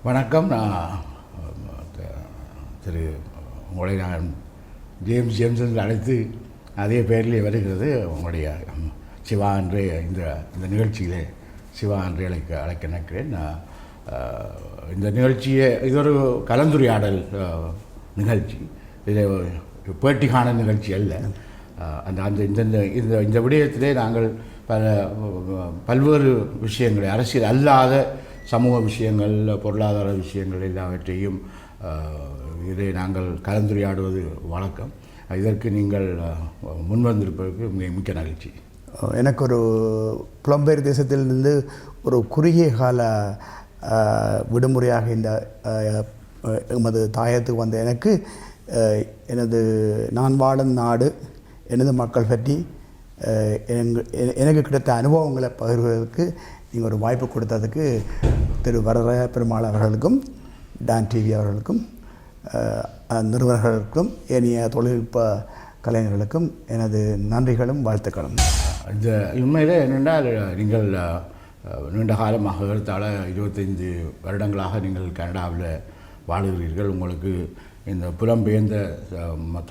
வணக்கம். நான் திரு உங்களை நான் ஜேம்ஸ் என்று அழைத்து அதே பெயரிலே வருகிறது உங்களுடைய சிவா என்று இந்த நிகழ்ச்சியிலே சிவா என்று அழைக்க நினைக்கிறேன். இந்த நிகழ்ச்சியை இது ஒரு கலந்துரையாடல் நிகழ்ச்சி, இது பேட்டிக்கான நிகழ்ச்சி அல்ல. இந்த விடயத்திலே நாங்கள் பல்வேறு விஷயங்களை, அரசியல் அல்லாத சமூக விஷயங்கள், பொருளாதார விஷயங்கள் எல்லாவற்றையும் இதை நாங்கள் கலந்துரையாடுவது வழக்கம். இதற்கு நீங்கள் முன்வந்திருப்பதற்கு மிக்க மகிழ்ச்சி. எனக்கு ஒரு புலம்பெயர் தேசத்திலிருந்து ஒரு குறுகிய கால விடுமுறையாக இந்த எமது தாயத்துக்கு வந்த எனக்கு நான் வாழும் நாடு, எனது மக்கள் பற்றி எனக்கு கிடைத்த அனுபவங்களை பகிர்வதற்கு நீங்கள் ஒரு வாய்ப்பு கொடுத்ததுக்கு திரு வரதராஜ பெருமாள் அவர்களுக்கும், டான் டிவி அவர்களுக்கும், நிறுவனர்களுக்கும், ஏனைய தொழில்நுட்ப கலைஞர்களுக்கும் எனது நன்றிகளும் வாழ்த்துக்களும். இந்த உண்மையில் என்னென்றால் நீங்கள் நீண்ட காலமாக எடுத்தால 25 வருடங்களாக நீங்கள் கனடாவில் வாழுகிறீர்கள். உங்களுக்கு இந்த புலம்பெயர்ந்த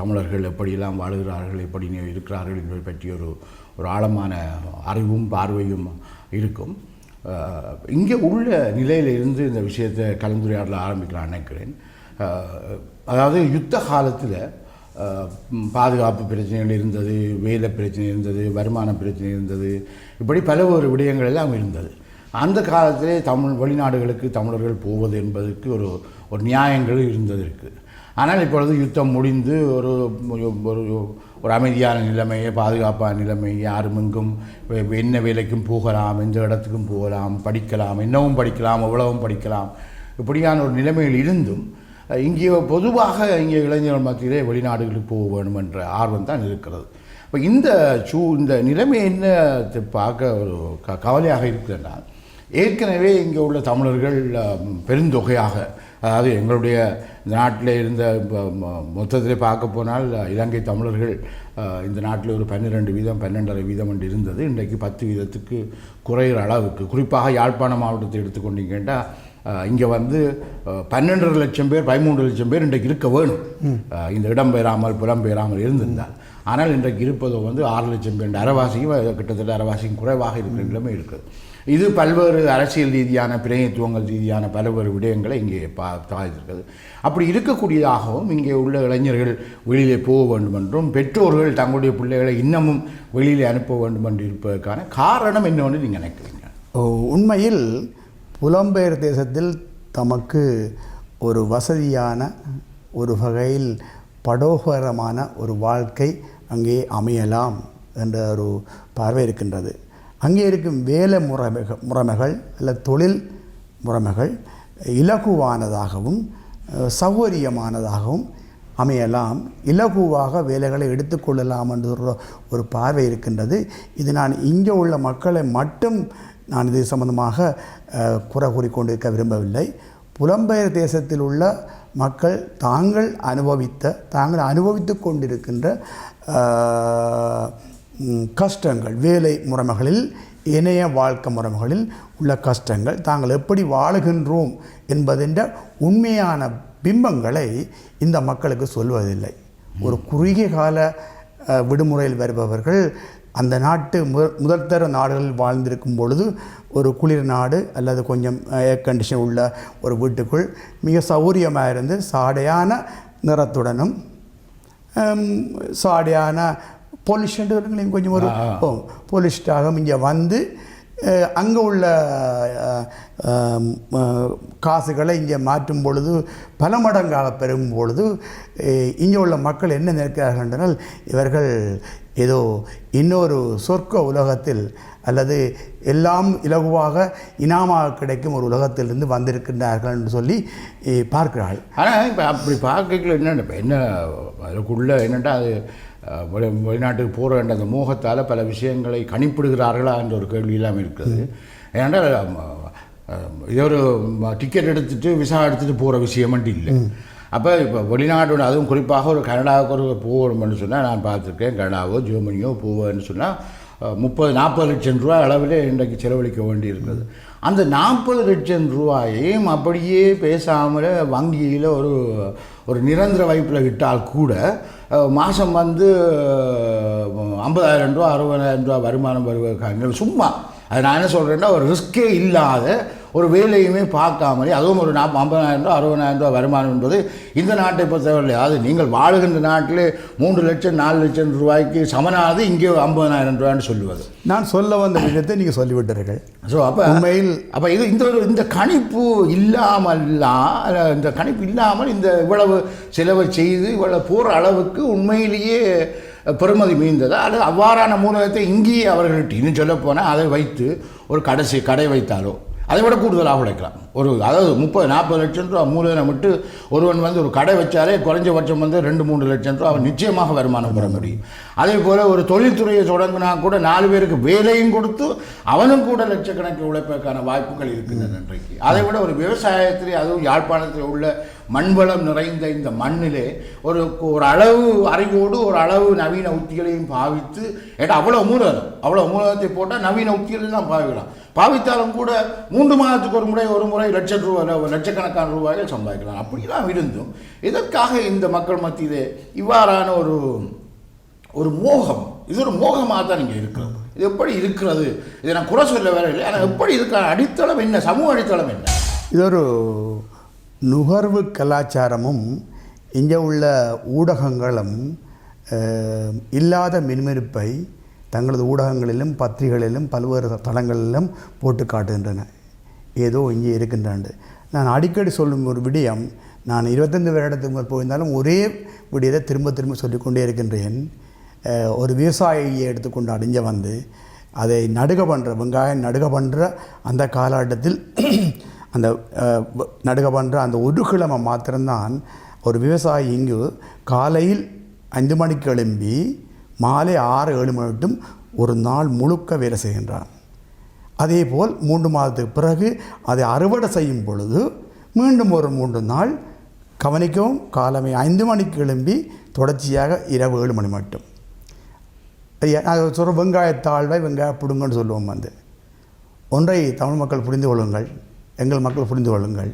தமிழர்கள் எப்படியெல்லாம் வாழுகிறார்கள், எப்படி இருக்கிறார்கள் என்பதை பற்றி ஒரு ஆழமான அறிவும் பார்வையும் இருக்கும். இங்கே உள்ள நிலையில் இருந்து இந்த விஷயத்தை கலந்துரையாடல ஆரம்பிக்கலாம் நினைக்கிறேன். அதாவது யுத்த காலத்தில் பாதுகாப்பு பிரச்சனைகள் இருந்தது, வேலை பிரச்சனை இருந்தது, வருமான பிரச்சனை இருந்தது, இப்படி பல ஒரு விடயங்கள் எல்லாம் இருந்தது. அந்த காலத்திலே வெளிநாடுகளுக்கு தமிழர்கள் போவது என்பதற்கு ஒரு நியாயங்கள் இருந்ததற்கு. ஆனால் இப்பொழுது யுத்தம் முடிந்து ஒரு அமைதியான நிலைமையை, பாதுகாப்பான நிலைமை, யாரும் எங்கும் என்ன வேலைக்கும் போகலாம், எந்த இடத்துக்கும் போகலாம், படிக்கலாம், என்னவும் படிக்கலாம், எவ்வளவும் படிக்கலாம், இப்படியான ஒரு நிலைமையில் இருந்தும் இங்கே பொதுவாக இங்கே இளைஞர்கள் மத்தியிலே வெளிநாடுகளுக்கு போக வேண்டும் என்ற ஆர்வம் தான் இருக்கிறது. இப்போ இந்த நிலைமை என்ன பார்க்க ஒரு கவலையாக இருக்குதுன்னா, ஏற்கனவே இங்கே உள்ள தமிழர்கள் பெருந்தொகையாக, அதாவது எங்களுடைய நாட்டில் இருந்த மொத்தத்தில் பார்க்க போனால் இலங்கை தமிழர்கள் இந்த நாட்டில் ஒரு 12.5% என்று இருந்தது. இன்றைக்கு 10% குறைகிற அளவுக்கு, குறிப்பாக யாழ்ப்பாண மாவட்டத்தை எடுத்துக்கொண்டீங்கன்னா இங்கே 12.5 லட்சம் பேர், 13 லட்சம் பேர் இன்றைக்கு இருக்க வேணும், இந்த இடம்பெயராமல் புலம்பெயராமல் இருந்திருந்தால். ஆனால் இன்றைக்கு இருப்பது 6 லட்சம் பேர், அரைவாசியும் கிட்டத்தட்ட அரைவாசியும் குறைவாக இருக்கிற நிலைமை இருக்குது. இது பல்வேறு அரசியல் ரீதியான பிரதிநிதித்துவங்கள் ரீதியான பல்வேறு விடயங்களை இங்கே தாழ்த்திருக்கிறது. அப்படி இருக்கக்கூடியதாகவும் இங்கே உள்ள இளைஞர்கள் வெளியிலே போக வேண்டும் என்றும், பெற்றோர்கள் தங்களுடைய பிள்ளைகளை இன்னமும் வெளியிலே அனுப்ப வேண்டும் என்று இருப்பதற்கான காரணம் என்னவென்று நீங்கள் நினைக்கிறீங்க? உண்மையில் புலம்பெயர் தேசத்தில் தமக்கு ஒரு வசதியான, ஒரு வகையில் படோகரமான ஒரு வாழ்க்கை அங்கே அமையலாம் என்ற ஒரு பார்வை இருக்கின்றது. அங்கே இருக்கும் வேலை முறைமைகள் அல்லது தொழில் முறைமைகள் இலகுவானதாகவும் சௌகரியமானதாகவும் அமையலாம், இலகுவாக வேலைகளை எடுத்துக்கொள்ளலாம் என்ற ஒரு பார்வை இருக்கின்றது. இது நான் இங்கே உள்ள மக்களை மட்டும் நான் இது சம்பந்தமாக குறை கூறிக்கொண்டிருக்க விரும்பவில்லை. புலம்பெயர் தேசத்தில் உள்ள மக்கள் தாங்கள் அனுபவித்து கொண்டிருக்கின்ற கஷ்டங்கள், வேலை முறைமைகளில், இணைய வாழ்க்கை முறைமைகளில் உள்ள கஷ்டங்கள், தாங்கள் எப்படி வாழுகின்றோம் என்பதென்ற உண்மையான பிம்பங்களை இந்த மக்களுக்கு சொல்வதில்லை. ஒரு குறுகிய கால விடுமுறையில் வருபவர்கள் அந்த நாட்டு முதல்தர நாடுகளில் வாழ்ந்திருக்கும் பொழுது ஒரு குளிர் நாடு அல்லது கொஞ்சம் ஏர் கண்டிஷன் உள்ள ஒரு வீட்டுக்குள் மிக சௌகரியமாக இருந்து சாடையான நிறத்துடனும் சாடையான பொலிஷ்டு கொஞ்சம் ஒரு பொலிஷ்டாக இங்கே வந்து அங்கே உள்ள காசுகளை இங்கே மாற்றும் பொழுது பல மடங்காக பெறும் பொழுது இங்கே உள்ள மக்கள் என்ன நினைக்கிறார்கள் என்றால், இவர்கள் ஏதோ இன்னொரு சொர்க்க உலகத்தில் அல்லது எல்லாம் இலகுவாக இனாமாக கிடைக்கும் ஒரு உலகத்திலிருந்து வந்திருக்கின்றார்கள் என்று சொல்லி பார்க்கிறார்கள். ஆனால் இப்போ அப்படி பார்க்கல என்ன அதுக்குள்ளே என்னென்னா, அது வெளிநாட்டுக்கு போகிற அந்த மோகத்தால் பல விஷயங்களை கணிப்பிடுகிறார்களா என்ற ஒரு கேள்வி இல்லாமல் இருக்குது. ஏனென்றால் இது ஒரு டிக்கெட் எடுத்துகிட்டு விசா எடுத்துகிட்டு போகிற விஷயமன்ட்டு இல்லை. அப்போ இப்போ வெளிநாட்டோட, அதுவும் குறிப்பாக ஒரு கனடாவுக்கு போகணும்னு சொன்னால், நான் பார்த்துருக்கேன், கனடாவோ ஜெர்மனியோ போவேன்னு சொன்னால் 30-40 லட்சம் ரூபாய் அளவில் இன்றைக்கு செலவழிக்க வேண்டியிருக்கிறது. அந்த 40 லட்சம் ரூபாயையும் அப்படியே பேசாமல் வங்கியில் ஒரு நிரந்தர வைப்பில் விட்டால் கூட மாதம் 50,000 ரூபா 60,000 ரூபா வருமானம் வருவதற்காக சும்மா அது நான் என்ன சொல்கிறேன்னா ஒரு ரிஸ்கே இல்லாத ஒரு வேலையுமே பார்க்காமலே அதுவும் ஒரு 50,000 ரூபா 60,000 ரூபா வருமானம் என்பது இந்த நாட்டை பொறுத்தவரை அது நீங்கள் வாழுகின்ற நாட்டில் 3 லட்சம் 4 லட்சம் ரூபாய்க்கு சமனானது இங்கே 50,000 ரூபான்னு சொல்லுவது. நான் சொல்ல வந்த விஷயத்தை நீங்கள் சொல்லிவிட்டார்கள். ஸோ அப்போ உண்மையில் அப்போ இது இந்த கணிப்பு இல்லாமல் இந்த இவ்வளவு செலவை செய்து இவ்வளவு போகிற அளவுக்கு உண்மையிலேயே பெருமதி மீந்ததா அல்லது அவ்வாறான மூலத்தை இங்கேயே அவர்கள்ட்ட இன்னும் சொல்லப்போனால் அதை வைத்து ஒரு கடை வைத்தாலோ அதை விட கூடுதலாக உழைக்கலாம். அதாவது 30-40 லட்சம் ரூபா மூலதனம் விட்டு ஒருவன் ஒரு கடை வச்சாலே குறைஞ்சபட்சம் 2-3 லட்சம் ரூபா அவன் நிச்சயமாக வருமானம் பெற முடியும். அதே போல் ஒரு தொழில்துறையை தொடங்கினா கூட 4 பேருக்கு வேலையும் கொடுத்து அவனும் கூட லட்சக்கணக்கில் உழைப்பதற்கான வாய்ப்புகள் இருக்கின்றன இன்றைக்கு. அதை விட ஒரு விவசாயத்திலே அதுவும் யாழ்ப்பாணத்தில் உள்ள மண்வளம் நிறைந்த இந்த மண்ணிலே ஒரு அளவு அறிவோடு ஒரு அளவு நவீன உத்திகளையும் பாவித்து ஏன்னா அவ்வளோ மூலதனத்தை போட்டால் நவீன உத்திகளை தான் பாவித்தாலும் கூட 3 மாதத்துக்கு ஒரு முறை லட்சக்கணக்கான ரூபாய்கள் சம்பாதிக்கலாம். அப்படிலாம் இருந்தும் இதற்காக இந்த மக்கள் மத்தியிலே இவ்வாறான ஒரு மோகம், இது ஒரு மோகமாக தான் இங்கே இருக்கிறது. இது எப்படி இருக்கிறது, இதை நான் குறை சொல்ல வேற இல்லை. ஆனால் எப்படி இருக்கிற அடித்தளம் என்ன, சமூக அடித்தளம் என்ன? இது ஒரு நுகர்வு கலாச்சாரமும் இங்கே உள்ள ஊடகங்களும் இல்லாத மின்மிருப்பை தங்களது ஊடகங்களிலும் பத்திரிகைகளிலும் பல்வேறு தளங்களிலும் போட்டு காட்டுகின்றன. ஏதோ இங்கே இருக்கின்றாண்டு நான் அடிக்கடி சொல்லும் ஒரு விடயம், நான் 25 வருடத்துக்கு முதல் போயிருந்தாலும் ஒரே விடயத்தை திரும்ப சொல்லிக்கொண்டே இருக்கின்றேன். ஒரு விவசாயியை எடுத்துக்கொண்டு அடிஞ்ச அதை நடுக பண்ணுற வெங்காயம் நடுக பண்ணுற அந்த காலகட்டத்தில் அந்த நடுக பண்ணுற அந்த ஒரு கிழமை மாத்திரம்தான் ஒரு விவசாயி இங்கு காலையில் 5 மணிக்கு எழும்பி மாலை 6-7 மணி மட்டும் ஒரு நாள் முழுக்க வேலை செய்கின்றான். அதே போல் 3 மாதத்துக்கு பிறகு அதை அறுவடை செய்யும் பொழுது மீண்டும் ஒரு 3 நாள் கவனிக்கவும் காலமே 5 மணிக்கு எழும்பி தொடர்ச்சியாக இரவு 7 மணி மட்டும். நான் சொல்கிற வெங்காயத்தாழ்வை வெங்காய பிடுங்கன்னு சொல்லுவோம். ஒன்றை தமிழ் மக்கள் புரிந்து கொள்ளுங்கள், எங்கள் மக்கள் புரிந்து கொள்ளுங்கள்.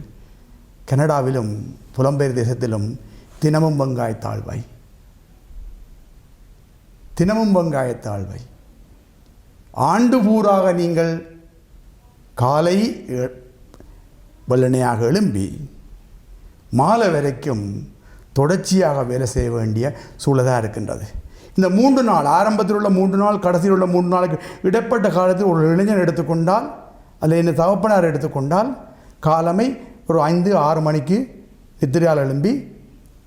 கனடாவிலும் புலம்பெயர் தேசத்திலும் தினமும் வெங்காயத்தாழ்வை ஆண்டு பூராக நீங்கள் காலை வெள்ளனையாக எழும்பி மாலை வரைக்கும் தொடர்ச்சியாக வேலை செய்ய வேண்டிய சூழலாக இருக்கின்றது. இந்த 3 நாள் ஆரம்பத்தில் உள்ள 3 நாள் கடைசியில் உள்ள 3 நாளுக்கு இடைப்பட்ட காலத்தில் ஒரு இளைஞன் எடுத்துக்கொண்டால் அல்லது இந்த தகப்பனார் எடுத்துக்கொண்டால் காலமை ஒரு 5-6 மணிக்கு நித்திரையால் எழும்பி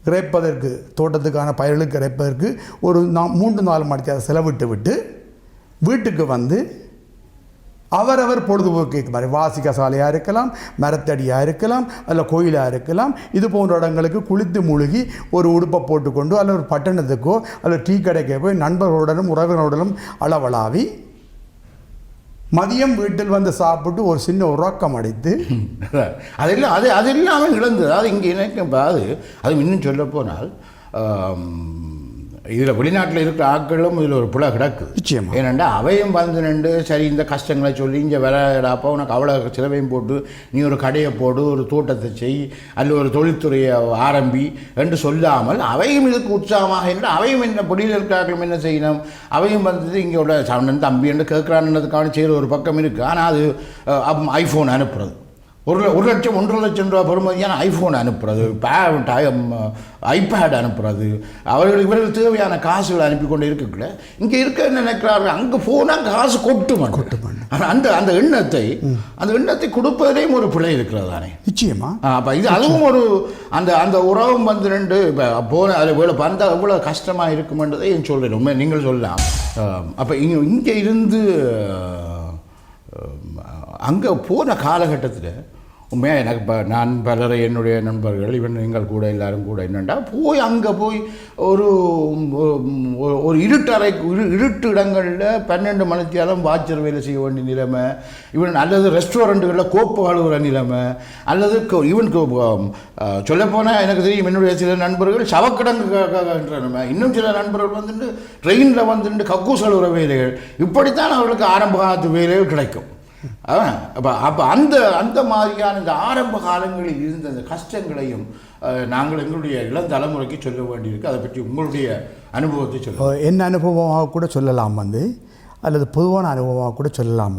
இறைப்பதற்கு தோட்டத்துக்கான பயிர்களுக்கு இறைப்பதற்கு ஒரு 3-4 மணிக்கு அதை செலவிட்டு விட்டு வீட்டுக்கு அவரவர் பொழுதுபோக்கு மாதிரி வாசிக்க சாலையாக இருக்கலாம், மரத்தடியாக இருக்கலாம், அல்ல கோயிலாக இருக்கலாம், இது போன்ற இடங்களுக்கு குளித்து மூழ்கி ஒரு உடுப்பை போட்டுக்கொண்டு அல்ல ஒரு பட்டணத்துக்கோ அல்ல டீ கடைக்கோ போய் நண்பர்களுடனும் உறவினருடனும் அளவலாவி மதியம் வீட்டில் சாப்பிட்டு ஒரு சின்ன உறக்கம் அடித்து அதெல்லாம் இழந்தது. அது இங்கே நினைக்கும் அது இன்னும் சொல்ல போனால் இதில் வெளிநாட்டில் இருக்கிற ஆட்களும் இதில் ஒரு புல கிடக்குது. நிச்சயமாக. ஏனெண்டா அவையும் நின்று சரி இந்த கஷ்டங்களை சொல்லி இங்கே விளையாடாப்போ உனக்கு அவ்வளோ சிலவையும் போட்டு நீ ஒரு கடையை போடு, ஒரு தோட்டத்தை செய், அல்ல ஒரு தொழில்துறையை ஆரம்பி என்று சொல்லாமல் அவையும் இதுக்கு உற்சாகமாக இல்லை. அவையும் என்ன பொடியில் இருக்கிறார்களும் என்ன செய்யணும், அவையும் இங்கே உள்ள சவுண்டன் தம்பி என்று கேட்குறான்றதுக்கான செய்கிற ஒரு பக்கம் இருக்குது. ஆனால் அது ஐஃபோன் அனுப்புறது 1 லட்சம் 1.5 லட்சம் ரூபா பெறுமதியான ஐஃபோன் அனுப்புறது, ஐபேட் அனுப்புறது, இவர்கள் தேவையான காசுகளை அனுப்பி கொண்டு இருக்கக்குள்ள இங்கே இருக்க நினைக்கிறார்கள் அங்கே போனால் காசு கொட்டு ஆனால் அந்த எண்ணத்தை கொடுப்பதிலேயும் ஒரு பிழை இருக்கிறது தானே. நிச்சயமா. அப்போ இது அதுவும் ஒரு அந்த உறவும் 2 இப்போ போன அது இவ்வளோ வந்தால் எவ்வளோ கஷ்டமாக இருக்குமென்றதை சொல்கிறேன். நீங்கள் சொல்லலாம். அப்போ இங்கே இருந்து அங்கே போன காலகட்டத்தில் உண்மையாக எனக்கு இப்போ நான் பலரை என்னுடைய நண்பர்கள் நீங்கள் கூட எல்லாரும் கூட என்னென்னா போய் அங்கே போய் ஒரு ஒரு இருட்டு இடங்களில் 12 மணித்தியாலும் வாட்சர் வேலை செய்ய வேண்டிய நிலைமை, இவன் அல்லது ரெஸ்டாரண்ட்டுகளில் கோப்பு அழுகிற நிலைமை, அல்லது ஈவன் சொல்லப்போனால் எனக்கு தெரியும் என்னுடைய சில நண்பர்கள் சவக்கிடங்குன்ற நிலைமை, இன்னும் சில நண்பர்கள் வந்துட்டு ட்ரெயினில் வந்துட்டு கக்கூஸ் அழுகிற வேலைகள், இப்படித்தான் அவர்களுக்கு ஆரம்ப காலத்து வேலைகள் கிடைக்கும். அப்போ அந்த மாதிரியான இந்த ஆரம்ப காலங்களில் இருந்த அந்த கஷ்டங்களையும் நாங்கள் எங்களுடைய இளம் தலைமுறைக்கு சொல்ல வேண்டியிருக்கு. அதை பற்றி உங்களுடைய அனுபவத்தை சொல்ல, என்ன அனுபவமாக கூட சொல்லலாம் அல்லது பொதுவான அனுபவமாக கூட சொல்லலாம்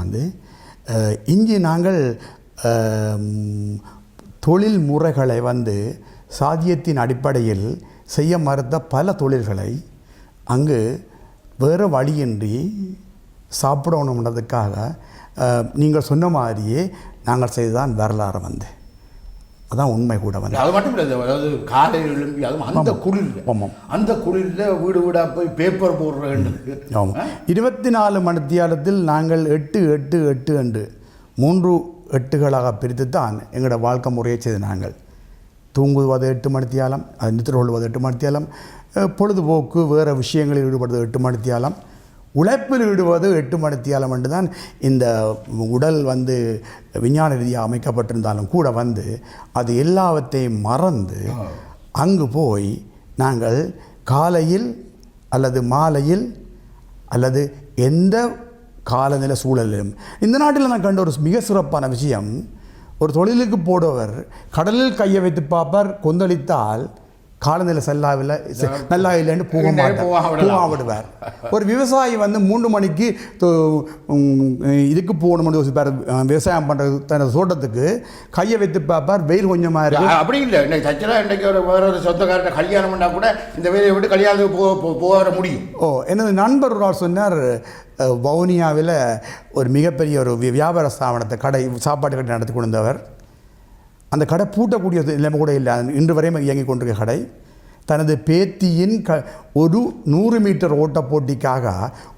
இங்கே நாங்கள் தொழில் முறைகளை சாதியத்தின் அடிப்படையில் செய்ய மறுத்த பல தொழில்களை அங்கு வேறு வழியின்றி சாப்பிடணுன்றதுக்காக நீங்கள் சொன்ன மாதிரியே நாங்கள் செய்துதான் வரலாறு அதான் உண்மை கூட அது மட்டும் இல்லை. அதாவது காலையில் எழும்பி அதுவும் அந்த குளிரில் வீடு வீடாக போய் பேப்பர் போடுற 24 மணித்தியாலத்தில் நாங்கள் 8 என்று 3 8களாக பிரித்து தான் எங்களோட வாழ்க்கை முறையை செய்து நாங்கள் தூங்குவது 8 மணித்தியாலம், அது நித்திர கொள்வது 8 மணித்தியாலம், பொழுதுபோக்கு வேறு விஷயங்களில் ஈடுபடுவது 8 மணித்தியாலம், உழைப்பில் ஈடுபது 8 மணித்தியாலம் என்று தான் இந்த உடல் விஞ்ஞான ரீதியாக அமைக்கப்பட்டிருந்தாலும் கூட அது எல்லாவற்றையும் மறந்து அங்கு போய் நாங்கள் காலையில் அல்லது மாலையில் அல்லது எந்த காலநிலை சூழலிலும் இந்த நாட்டில் நான் கண்ட ஒரு மிக சிறப்பான விஷயம், ஒரு தொழிலுக்கு போடுவர் கடலில் கையை வைத்து பார்ப்பார், கொந்தளித்தால் காலநிலை நல்லா இல்லைன்னு விடுவார். ஒரு விவசாயி 3 மணிக்கு இதுக்கு போகணும்னு யோசிப்பார், விவசாயம் பண்ணுறது தனது தோட்டத்துக்கு கையை வைத்து பார்ப்பார், வெயில் கொஞ்சமாக இருக்கு. அப்படி இல்லை, இன்றைக்கு வேற ஒரு சொந்தக்காரர்கிட்ட கல்யாணம் பண்ணால் கூட இந்த வேலையை விட்டு கல்யாணத்துக்கு போக முடியும். எனது நண்பர் ஒரு ஆள் சொன்னார், வவுனியாவில் ஒரு மிகப்பெரிய ஒரு வியாபார ஸ்தாபனத்தை சாப்பாட்டு கடை நடத்தி கொண்டவர், அந்த கடை பூட்டக்கூடிய நிலைமை கூட இல்லை, இன்று வரையும் இயங்கி கொண்டிருக்க கடை. தனது பேத்தியின் ஒரு 100 மீட்டர் ஓட்ட போட்டிக்காக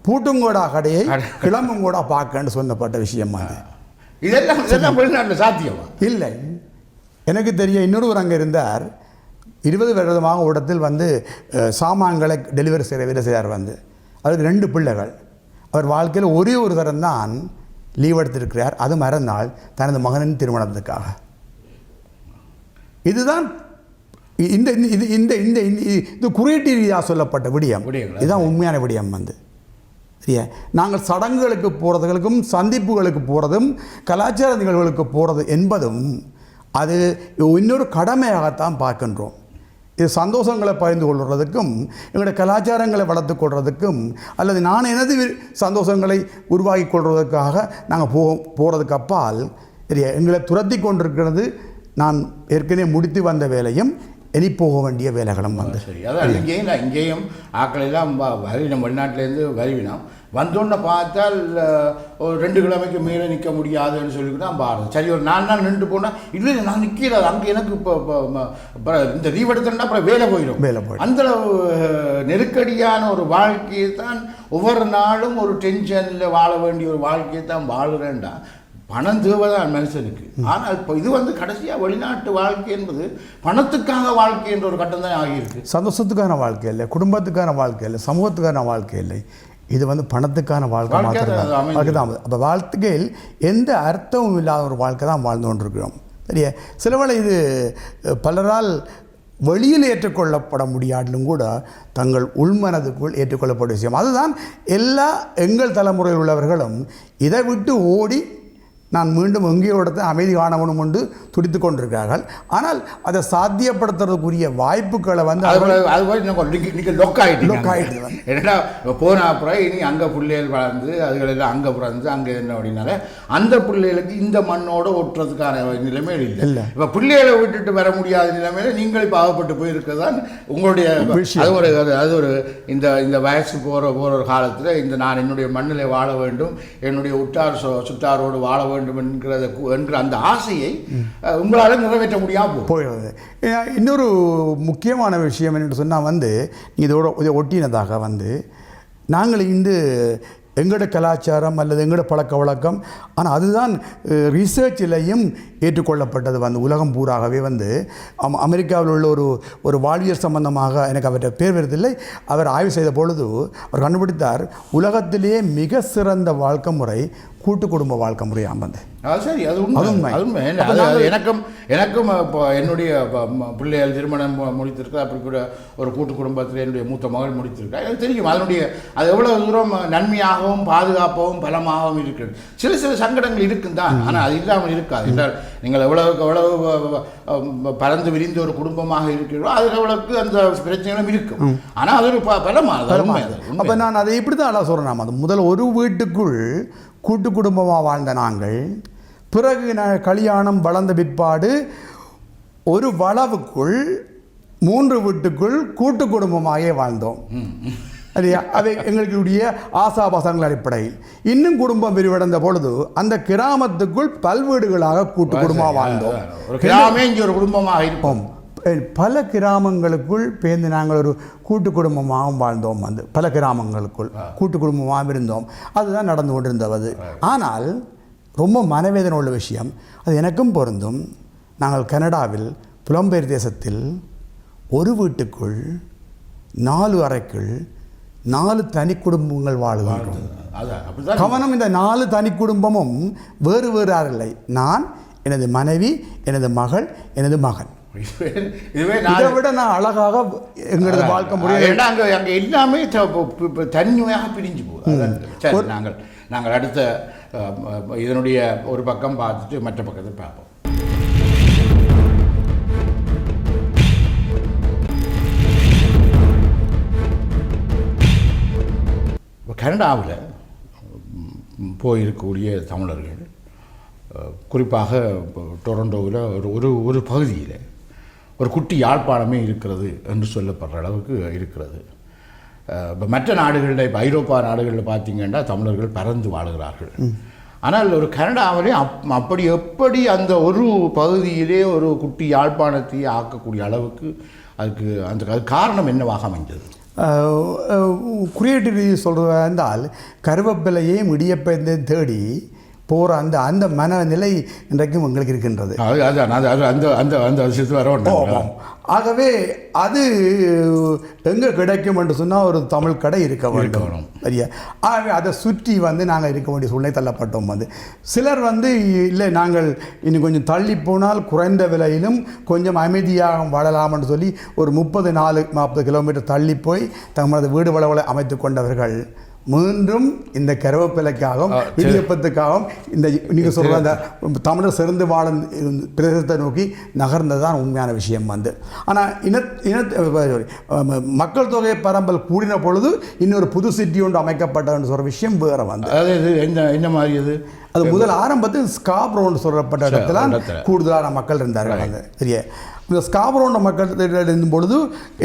பூட்டுங்கோடா கடையை கிளம்புங்கோடா பார்க்கன்னு சொல்லப்பட்ட விஷயம். இதெல்லாம் வெளிநாட்டில் சாத்தியமா இல்லை. எனக்கு தெரிய இன்னொருவர் அங்கே இருந்தார், 20 வருடமாக ஓட்டத்தில் சாமான்களை டெலிவரி செய்கிற வேலை செய்யார். அவருக்கு 2 பிள்ளைகள். அவர் வாழ்க்கையில் ஒரே ஒரு தரம் தான் லீவ் எடுத்திருக்கிறார், அது மறுநாள் தனது மகனின் திருமணத்துக்காக. இதுதான் இந்த இந்த குறியீட்டு ரீதியாக சொல்லப்பட்ட விடயம். இதுதான் உண்மையான விடயம். சரியா, நாங்கள் சடங்குகளுக்கு போகிறதுகளுக்கும் சந்திப்புகளுக்கு போகிறதும் கலாச்சார நிகழ்வுகளுக்கு போகிறது என்பதும் அது இன்னொரு கடமையாகத்தான் பார்க்கின்றோம். இது சந்தோஷங்களை பகிர்ந்து கொள்வதற்கும் எங்களுடைய கலாச்சாரங்களை வளர்த்து கொள்வதற்கும் அல்லது நான் எனது சந்தோஷங்களை உருவாக்கி கொள்வதற்காக நாங்கள் போகிறதுக்கு அப்பால் சரியா எங்களை துரத்தி கொண்டிருக்கிறது நான் ஏற்கனவே முடித்து வந்த வேலையும் இனி போக வேண்டிய வேலைகளும் சரி. அதான் இங்கேயும் ஆக்கள் எல்லாம் நம்ம வெளிநாட்டிலேருந்து வருவினோம் வந்தோன்னு பார்த்தால் ஒரு 2 கிழமைக்கு மேலே நிற்க முடியாதுன்னு சொல்லிட்டு தான் பாருங்க. சரி, ஒரு 4 நாள் நின்று போனால் இல்லை நான் நிற்கிறாது அங்கே எனக்கு இப்போ இந்த லீவ் எடுத்தேன்னா அப்புறம் வேலை போயிடும். அந்த நெருக்கடியான ஒரு வாழ்க்கையை தான் ஒவ்வொரு நாளும் ஒரு டென்ஷனில் வாழ வேண்டிய ஒரு வாழ்க்கையை தான் வாழுறேன்டா. பணம் தேவைதான் மனுஷனுக்கு. ஆனால் இப்போ இது கடைசியாக வெளிநாட்டு வாழ்க்கை என்பது பணத்துக்கான வாழ்க்கை என்ற ஒரு கட்டம் தான் ஆகியிருக்கு. சந்தோஷத்துக்கான வாழ்க்கை இல்லை, குடும்பத்துக்கான வாழ்க்கை இல்லை, சமூகத்துக்கான வாழ்க்கை இல்லை, இது பணத்துக்கான வாழ்க்கை தான். அப்போ வாழ்க்கையில் எந்த அர்த்தமும் இல்லாத ஒரு வாழ்க்கை தான் வாழ்ந்து கொண்டிருக்கிறோம். சரியா, சிலவேளை இது பலரால் வெளியில் ஏற்றுக்கொள்ளப்பட முடியாட்டிலும் கூட தங்கள் உள்மனதுக்குள் ஏற்றுக்கொள்ளப்பட்ட விஷயம். அதுதான் எங்கள் தலைமுறையில் உள்ளவர்களும் இதை விட்டு ஓடி நான் மீண்டும் எங்கேயோ இடத்தை அமைதி காணவனும் கொண்டு துடித்து கொண்டிருக்கிறார்கள். ஆனால் அதை சாத்தியப்படுத்துறதுக்குரிய வாய்ப்புகளை என்னடா போன அப்புறம் இனி அங்கே பிள்ளைகள் வளர்ந்து அதுகளெல்லாம் அங்கே பிறந்து அங்கே என்ன அப்படின்னால அந்த பிள்ளைகளுக்கு இந்த மண்ணோட ஒட்டுறதுக்கான நிலைமை இல்லை. இப்போ பிள்ளைகளை விட்டுட்டு வர முடியாத நிலைமையில நீங்கள் இப்போ ஆகப்பட்டு போயிருக்கதான் உங்களுடைய அது ஒரு இந்த வயசு போகிற ஒரு காலத்தில் இந்த நான் என்னுடைய மண்ணில் வாழ வேண்டும், என்னுடைய சுட்டாரோடு வாழ வேண்டும் என்கிற அந்த ஆசையை உங்களால் நிறைவேற்ற முடியாமல் போயிடுது. இன்னொரு முக்கியமான விஷயம் என்று சொன்னால் இதோட ஒட்டினதாக நாங்கள் எங்களோட கலாச்சாரம் அல்லது எங்களோட பழக்க வழக்கம். ஆனால் அதுதான் ரிசர்ச்சிலையும் ஏற்றுக்கொள்ளப்பட்டது வந்து உலகம் பூராகவே வந்து. அமெரிக்காவில் உள்ள ஒரு வாழ்வியல் சம்பந்தமாக எனக்கு அவர்கிட்ட பேர் வருதில்லை, அவர் ஆய்வு செய்த பொழுது அவர் கண்டுபிடித்தார் உலகத்திலேயே மிக சிறந்த வாழ்க்கை முறை கூட்டு குடும்ப வாழ்க்கை முறையாக வந்து. சரி, அது உண்மை. எனக்கும் இப்போ என்னுடைய பிள்ளைகள் திருமணம் முடித்திருக்கா, அப்படி கூட ஒரு கூட்டு குடும்பத்தில் என்னுடைய மூத்த மகள் முடித்திருக்கா. எனக்கு தெரியும் அது எவ்வளோ தூரம் நன்மையாகவும் பாதுகாப்பாகவும் பலமாகவும் இருக்கிறது. சில சங்கடங்கள் இருக்கும் தான், ஆனால் அது இல்லாமல் இருக்காது. என்றால் நீங்கள் எவ்வளவு பறந்து விரிந்த ஒரு குடும்பமாக இருக்கிறீர்களோ அது எவ்வளவுக்கு அந்த பிரச்சனைகளும் இருக்கும். ஆனால் அது ஒரு பலமாக. அப்போ நான் அதை இப்படி தான் சொல்கிறேன். அது முதல் ஒரு வீட்டுக்குள் கூட்டு குடும்பமாக வாழ்ந்த நாங்கள் பிறகு கல்யாணம் வளர்ந்த பிற்பாடு ஒரு வளவுக்குள் 3 வீட்டுக்குள் கூட்டு குடும்பமாகவே வாழ்ந்தோம். அவை எங்களுடைய ஆசாபாசங்கள் அடிப்படையில் இன்னும் குடும்பம் விரிவடைந்த பொழுது அந்த கிராமத்துக்குள் பல்வீடுகளாக கூட்டு குடும்பமாக வாழ்ந்தோம். ஒரு குடும்பமாக இருப்போம். பல கிராமங்களுக்குள் பேர்ந்து நாங்கள் ஒரு கூட்டு குடும்பமாகவும் வாழ்ந்தோம். வந்து பல கிராமங்களுக்குள் கூட்டு குடும்பமாகவும் இருந்தோம். அதுதான் நடந்து கொண்டிருந்தது. ஆனால் ரொம்ப மனவேதனை உள்ள விஷயம், அது எனக்கும் பொருந்தும். நாங்கள் கனடாவில் புலம்பெயர் தேசத்தில் ஒரு வீட்டுக்குள் 4 அறைக்குள் 4 தனி குடும்பங்கள் வாழுகின்றோம். கவனம், இந்த 4 தனி குடும்பமும் வேறு வேறு இல்லை. நான், எனது மனைவி, எனது மகள், எனது மகன். இதை விட நான் அழகாக எங்களது வாழ்க்கை முடியாது. அங்கே எல்லாமே தனிமையாக பிரிஞ்சு போகுது. நாங்கள் அடுத்த இதனுடைய ஒரு பக்கம் பார்த்துட்டு மற்ற பக்கத்தை பார்ப்போம். கனடாவில் போயிருக்கக்கூடிய தமிழர்கள் குறிப்பாக டொரண்டோவில் ஒரு பகுதியில் ஒரு குட்டி யாழ்ப்பாணமே இருக்கிறது என்று சொல்லப்படுற அளவுக்கு இருக்கிறது. இப்போ மற்ற நாடுகளில், இப்போ ஐரோப்பா நாடுகளில் பார்த்திங்கன்னா தமிழர்கள் பறந்து வாழுகிறார்கள். ஆனால் ஒரு கனடாவிலே அப்படி எப்படி அந்த ஒரு பகுதியிலே ஒரு குட்டி யாழ்ப்பாணத்தையே ஆக்கக்கூடிய அளவுக்கு அதுக்கு காரணம் என்னவாக அமைந்தது? குறியீட்டு ரீதி சொல்கிறதா இருந்தால் கருவேப்பிலையும் இடியப்பையும் தேடி போகிற அந்த மனநிலை இன்றைக்கும் எங்களுக்கு இருக்கின்றது. அந்த விஷயத்து வர. ஆகவே அது எங்கே கிடைக்கும் என்று சொன்னால் ஒரு தமிழ் கடை இருக்க வேண்டும். சரியா? ஆகவே அதை சுற்றி வந்து நாங்கள் இருக்க வேண்டிய சூழ்நிலை தள்ளப்பட்டோம். வந்து சிலர் வந்து இல்லை, நாங்கள் இன்னும் கொஞ்சம் தள்ளி போனால் குறைந்த விலையிலும் கொஞ்சம் அமைதியாக வாழலாம் என்று சொல்லி ஒரு 30-40 கிலோமீட்டர் தள்ளி போய் தங்களது வீடு வளவலை அமைத்து கொண்டவர்கள் மீண்டும் இந்த கருவேப்பிலைக்காகவும் இடியப்பத்துக்காகவும் இந்த நீங்கள் சொல்கிற அந்த தமிழர் சிறந்து வாழும் பிரதேசத்தை நோக்கி நகர்ந்தது தான் உண்மையான விஷயம். வந்து ஆனால் மக்கள் தொகை பரம்பல் கூடின பொழுது இன்னொரு புது சிட்டி ஒன்று அமைக்கப்பட்டதுன்னு சொல்கிற விஷயம் வேறு. வந்து அதாவது என்ன மாதிரி அது முதல் ஆரம்பத்தில் ஸ்காப்ரோன்னு சொல்லப்பட்ட இடத்துல கூடுதலான மக்கள் இருந்தார்கள். வந்து சரியா? இந்த ஸ்காப்ரோன்ற மக்கள் இருந்தும் பொழுது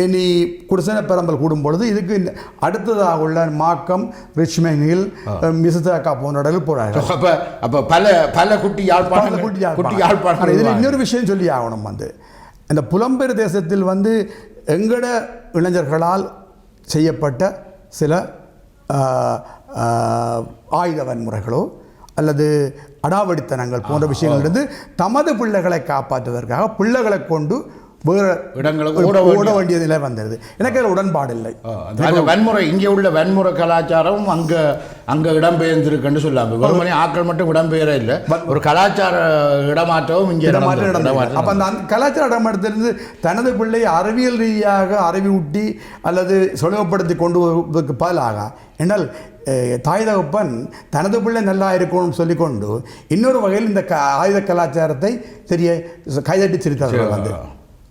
இனி குடிசன பெரம்பல் கூடும் பொழுது இதுக்கு அடுத்ததாக உள்ள மாக்கம், ரிச்மண்ட் ஹில், மிசிசாகா போன்ற இடங்கள் போகிறார்கள். அப்போ பல குட்டி யாழ்ப்பாணம். இதில் இன்னொரு விஷயம் சொல்லி ஆகணும். வந்து இந்த புலம்பெயர் தேசத்தில் வந்து எங்கட இளைஞர்களால் செய்யப்பட்ட சில ஆயுத வன்முறைகளோ அல்லது அடாவடித்தனங்கள் போன்ற விஷயங்களிலிருந்து தமது பிள்ளைகளை காப்பாற்றுவதற்காக பிள்ளைகளை கொண்டு வேறு இடங்களுக்கு ஓட வேண்டிய நிலை வந்தது. எனக்கு அதில் உடன்பாடு இல்லை. வன்முறை, இங்கே உள்ள வன்முறை கலாச்சாரம் அங்கே இடம்பெயர்ந்திருக்குன்னு சொல்லாமல் வெறுமனே ஆட்கள் மட்டும் இடம்பெயர இல்லை, ஒரு கலாச்சார இடமாற்றமும் இங்கே இடமாற்றம். அப்போ அந்த கலாச்சார இடமாற்றத்திலிருந்து தனது பிள்ளை அறிவியல் ரீதியாக அறிவூட்டி அல்லது சுலபப்படுத்தி கொண்டு வருவதற்கு பதிலாக என்னால் தாய் தகப்பன் தனது பிள்ளை நல்லா இருக்கணும்னு சொல்லிக்கொண்டு இன்னொரு வகையில் இந்த ஆயுத கலாச்சாரத்தை தெரிய கைதட்டி சிரித்தார்கள். வந்து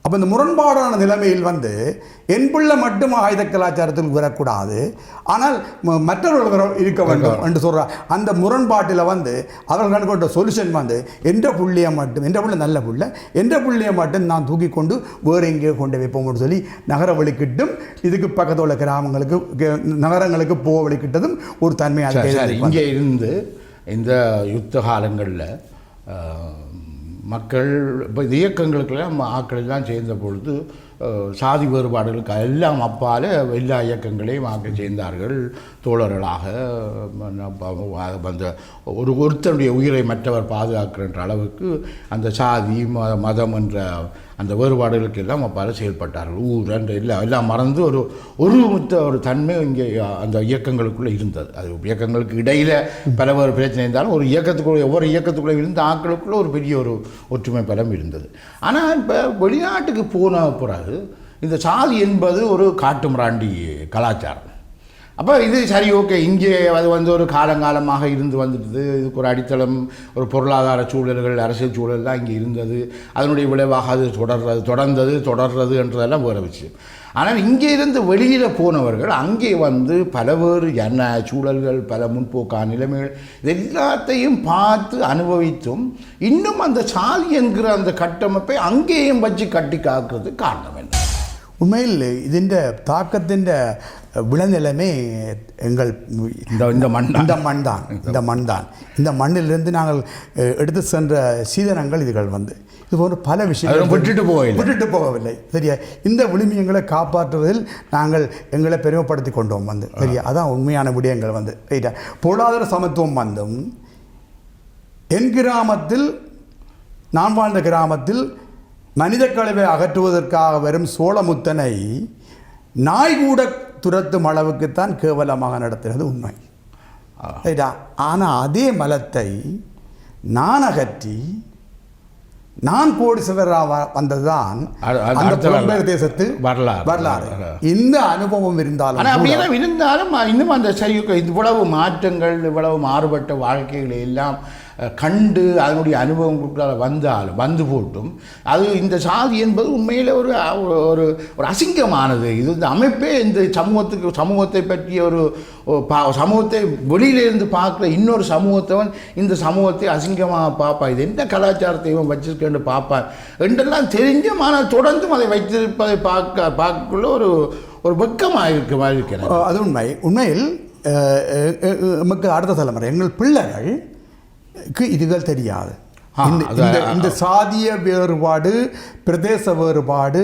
அப்போ இந்த முரண்பாடான நிலைமையில் வந்து என் பிள்ளை மட்டும் ஆயுத கலாச்சாரத்தில் வரக்கூடாது, ஆனால் மற்றவர்கள் இருக்க வேண்டும் என்று சொல்கிறார். அந்த முரண்பாட்டில் வந்து அவர்கள் கொண்ட சொல்யூஷன் வந்து எந்த பிள்ளையை மட்டும், எந்த பிள்ளை நல்ல பிள்ளை, எந்த பிள்ளையை மட்டும் நான் தூக்கி கொண்டு வேறு எங்கேயோ கொண்டு வைப்போம்னு சொல்லி நகர வழிக்கிட்டும் இதுக்கு பக்கத்தில் உள்ள கிராமங்களுக்கு நகரங்களுக்கு போக வழிக்கிட்டதும் ஒரு தன்மையாக. இங்கே இருந்து இந்த யுத்த காலங்களில் மக்கள் இப்போ இயக்கங்களுக்கெல்லாம் ஆட்கள் எல்லாம் சேர்ந்த பொழுது சாதி வேறுபாடுகளுக்கு எல்லாம் அப்பால் எல்லா இயக்கங்களையும் ஆக்க சேர்ந்தார்கள். தோழர்களாக அந்த ஒருத்தருடைய உயிரை மற்றவர் பாதுகாக்கின்ற அளவுக்கு அந்த சாதி மதம் என்ற அந்த வேறுபாடுகளுக்கு எல்லாம் அப்பால் செயல்பட்டார்கள். ஊர் என்ற எல்லாம் மறந்து ஒரு தன்மை இங்கே அந்த இயக்கங்களுக்குள்ளே இருந்தது. அது இயக்கங்களுக்கு இடையில் பல வேறு பிரச்சனை இருந்தாலும் ஒவ்வொரு இயக்கத்துக்குள்ளே இருந்த ஆட்களுக்குள்ளே ஒரு பெரிய ஒரு ஒற்றுமை பலம் இருந்தது. ஆனால் இப்போ வெளிநாட்டுக்கு போன பிறகு இந்த சாதி என்பது ஒரு காட்டு மிராண்டி கலாச்சாரம். அப்போ இது சரி, ஓகே, இங்கே அது ஒரு காலங்காலமாக இருந்து வந்துடுது. இதுக்கு ஒரு அடித்தளம், ஒரு பொருளாதார சூழல்கள், அரசியல் சூழல் தான் இங்கே இருந்தது. அதனுடைய விளைவாக அது தொடர்றது என்றதெல்லாம் வேறு விஷயம். ஆனால் இங்கே இருந்து வெளியில் போனவர்கள் அங்கே பல வேறு சூழல்கள், பல முன்போக்கான நிலைமைகள் இது எல்லாத்தையும் பார்த்து அனுபவித்தும் இன்னும் அந்த சாதி என்கிற அந்த கட்டமைப்பை அங்கேயும் வச்சு கட்டி காக்கிறதுக்கு காரணம் என்ன? உண்மையில் ഇതിൻ്റെ தாக்கத்தின் விளைநிலைமை எங்கள் இந்த மண் தான். இந்த மண்ணிலிருந்து நாங்கள் எடுத்து சென்ற சீதனங்கள் இதுகள் இது போன்ற பல விஷயங்கள் விட்டுட்டு போகவில்லை. சரியா, இந்த விழுமியங்களை காப்பாற்றுவதில் நாங்கள் எங்களை பெருமைப்படுத்தி கொண்டோம் சரியா. அதான் உண்மையான விடயங்கள் ரைட்டா. பொருளாதார சமத்துவம் என் கிராமத்தில், நான் வாழ்ந்த கிராமத்தில் மனித கழிவை அகற்றுவதற்காக வரும் சோழமுத்தனை நாய் கூட துரத்தும் அளவுக்குத்தான் கேவலமாக நடத்துகிறது உண்மை. ரைட்டா. ஆனால் அதே மலத்தை நான் அகற்றி நான் கோடீஸ்வரராக வந்ததுதான் அந்த புலம்பெயர் தேசத்து வரலாறு. இந்த அனுபவம் இருந்தாலும் இன்னும் அந்த சரி, இவ்வளவு மாற்றங்கள், இவ்வளவு மாறுபட்ட வாழ்க்கைகளை எல்லாம் கண்டு அதனுடைய அனுபவங்களுக்குள்ள வந்து போட்டும் அது இந்த சாதி என்பது உண்மையில் ஒரு அசிங்கமானது. இது இந்த அமைப்பே இந்த சமூகத்தை பற்றிய ஒரு சமூகத்தை வெளியிலிருந்து பார்க்குற இன்னொரு சமூகத்தவன் இந்த சமூகத்தை அசிங்கமாக பார்ப்பான். இது எந்த கலாச்சாரத்தை இவன் வச்சிருக்கேன்னு பார்ப்பான் என்றெல்லாம் தெரிஞ்சும், ஆனால் தொடர்ந்தும் அதை வைத்திருப்பதை பார்க்கக்குள்ள ஒரு வெக்கமாக இருக்க மாதிரி இருக்கிறது. அது உண்மையில் நமக்கு அடுத்த தலைமுறை எங்கள் பிள்ளைகள் இதுகள் தெரியாது. இந்த சாதிய வேறுபாடு, பிரதேச வேறுபாடு,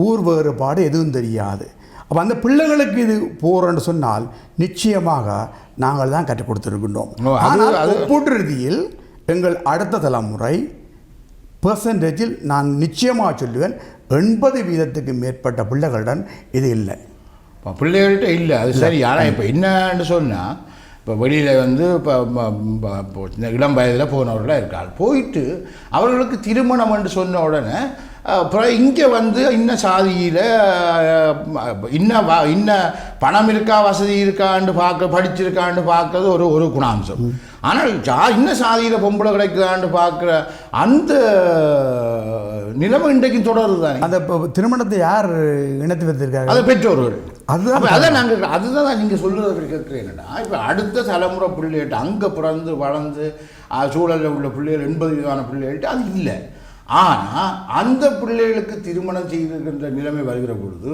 ஊர் வேறுபாடு எதுவும் தெரியாது. அப்போ அந்த பிள்ளைகளுக்கு இது போகிறோன்னு சொன்னால் நிச்சயமாக நாங்கள் தான் கற்றுக் கொடுத்துருக்கின்றோம். ஆனால் ஒப்பீட்டு ரீதியில் எங்கள் அடுத்த தலைமுறை பெர்சன்டேஜில் நான் நிச்சயமாக சொல்லுவேன் 80% மேற்பட்ட பிள்ளைகளுடன் இது இல்லை. பிள்ளைகள்கிட்ட இல்லை, அது சரி. ஆனால் இப்போ என்னன்னு சொன்னால், இப்போ வெளியில் இப்போ இளம் வயதில் போனவர்களாக இருக்காங்க. போயிட்டு அவர்களுக்கு திருமணம் என்று சொன்ன உடனே அப்புறம் இங்கே இன்னும் சாதியில் இன்ன பணம் இருக்கா, வசதி இருக்கான்னு படிச்சிருக்கான்னு பார்க்கறது ஒரு குணாம்சம். ஆனால் இன்னும் சாதியில் பொம்பளை கிடைக்குதான்னு பார்க்குற அந்த நிலைமை இன்றைக்கும் தொடருது தானே. அந்த திருமணத்தை யார் இணைத்து வைத்திருக்காங்க? அது பெற்றோர்கள். அதுதான் நீங்கள் சொல்கிறது கேட்குறீங்கன்னா, இப்போ அடுத்த தலைமுறை பிள்ளைகிட்ட அங்கே பிறந்து வளர்ந்து சூழலில் உள்ள பிள்ளைகள் 80% பிள்ளைகள்கிட்ட அது இல்லை. ஆனால் அந்த பிள்ளைகளுக்கு திருமணம் செய்திருக்கின்ற நிலைமை வருகிற பொழுது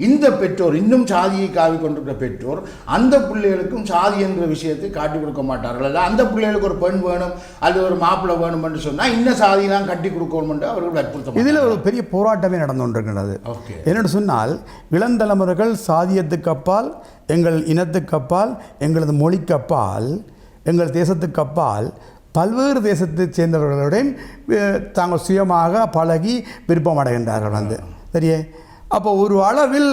இந்த பெற்றோர், இன்னும் சாதியை காவி கொண்டிருக்கிற பெற்றோர், அந்த பிள்ளைகளுக்கும் சாதி என்ற விஷயத்தை காட்டி கொடுக்க மாட்டார்கள். அல்ல, அந்த பிள்ளைகளுக்கு ஒரு பெண் வேணும் அல்லது ஒரு மாப்பிள்ளை வேணும் என்று சொன்னால் இன்னும் சாதியெல்லாம் கட்டி கொடுக்கணும் என்று அவர்கள் வற்புறுத்த. இதில் ஒரு பெரிய போராட்டமே நடந்து கொண்டிருக்கிறது. என்னென்னு சொன்னால், இளந்தலைமுறைகள் சாதியத்துக்கு அப்பால், எங்கள் இனத்துக்கு அப்பால், எங்களது மொழிக்கு அப்பால், எங்கள் தேசத்துக்கு அப்பால் பல்வேறு தேசத்தை சேர்ந்தவர்களுடன் தாங்கள் சுயமாக பழகி விருப்பம் அடைகின்றார்கள் சரியே. அப்போ ஒரு அளவில்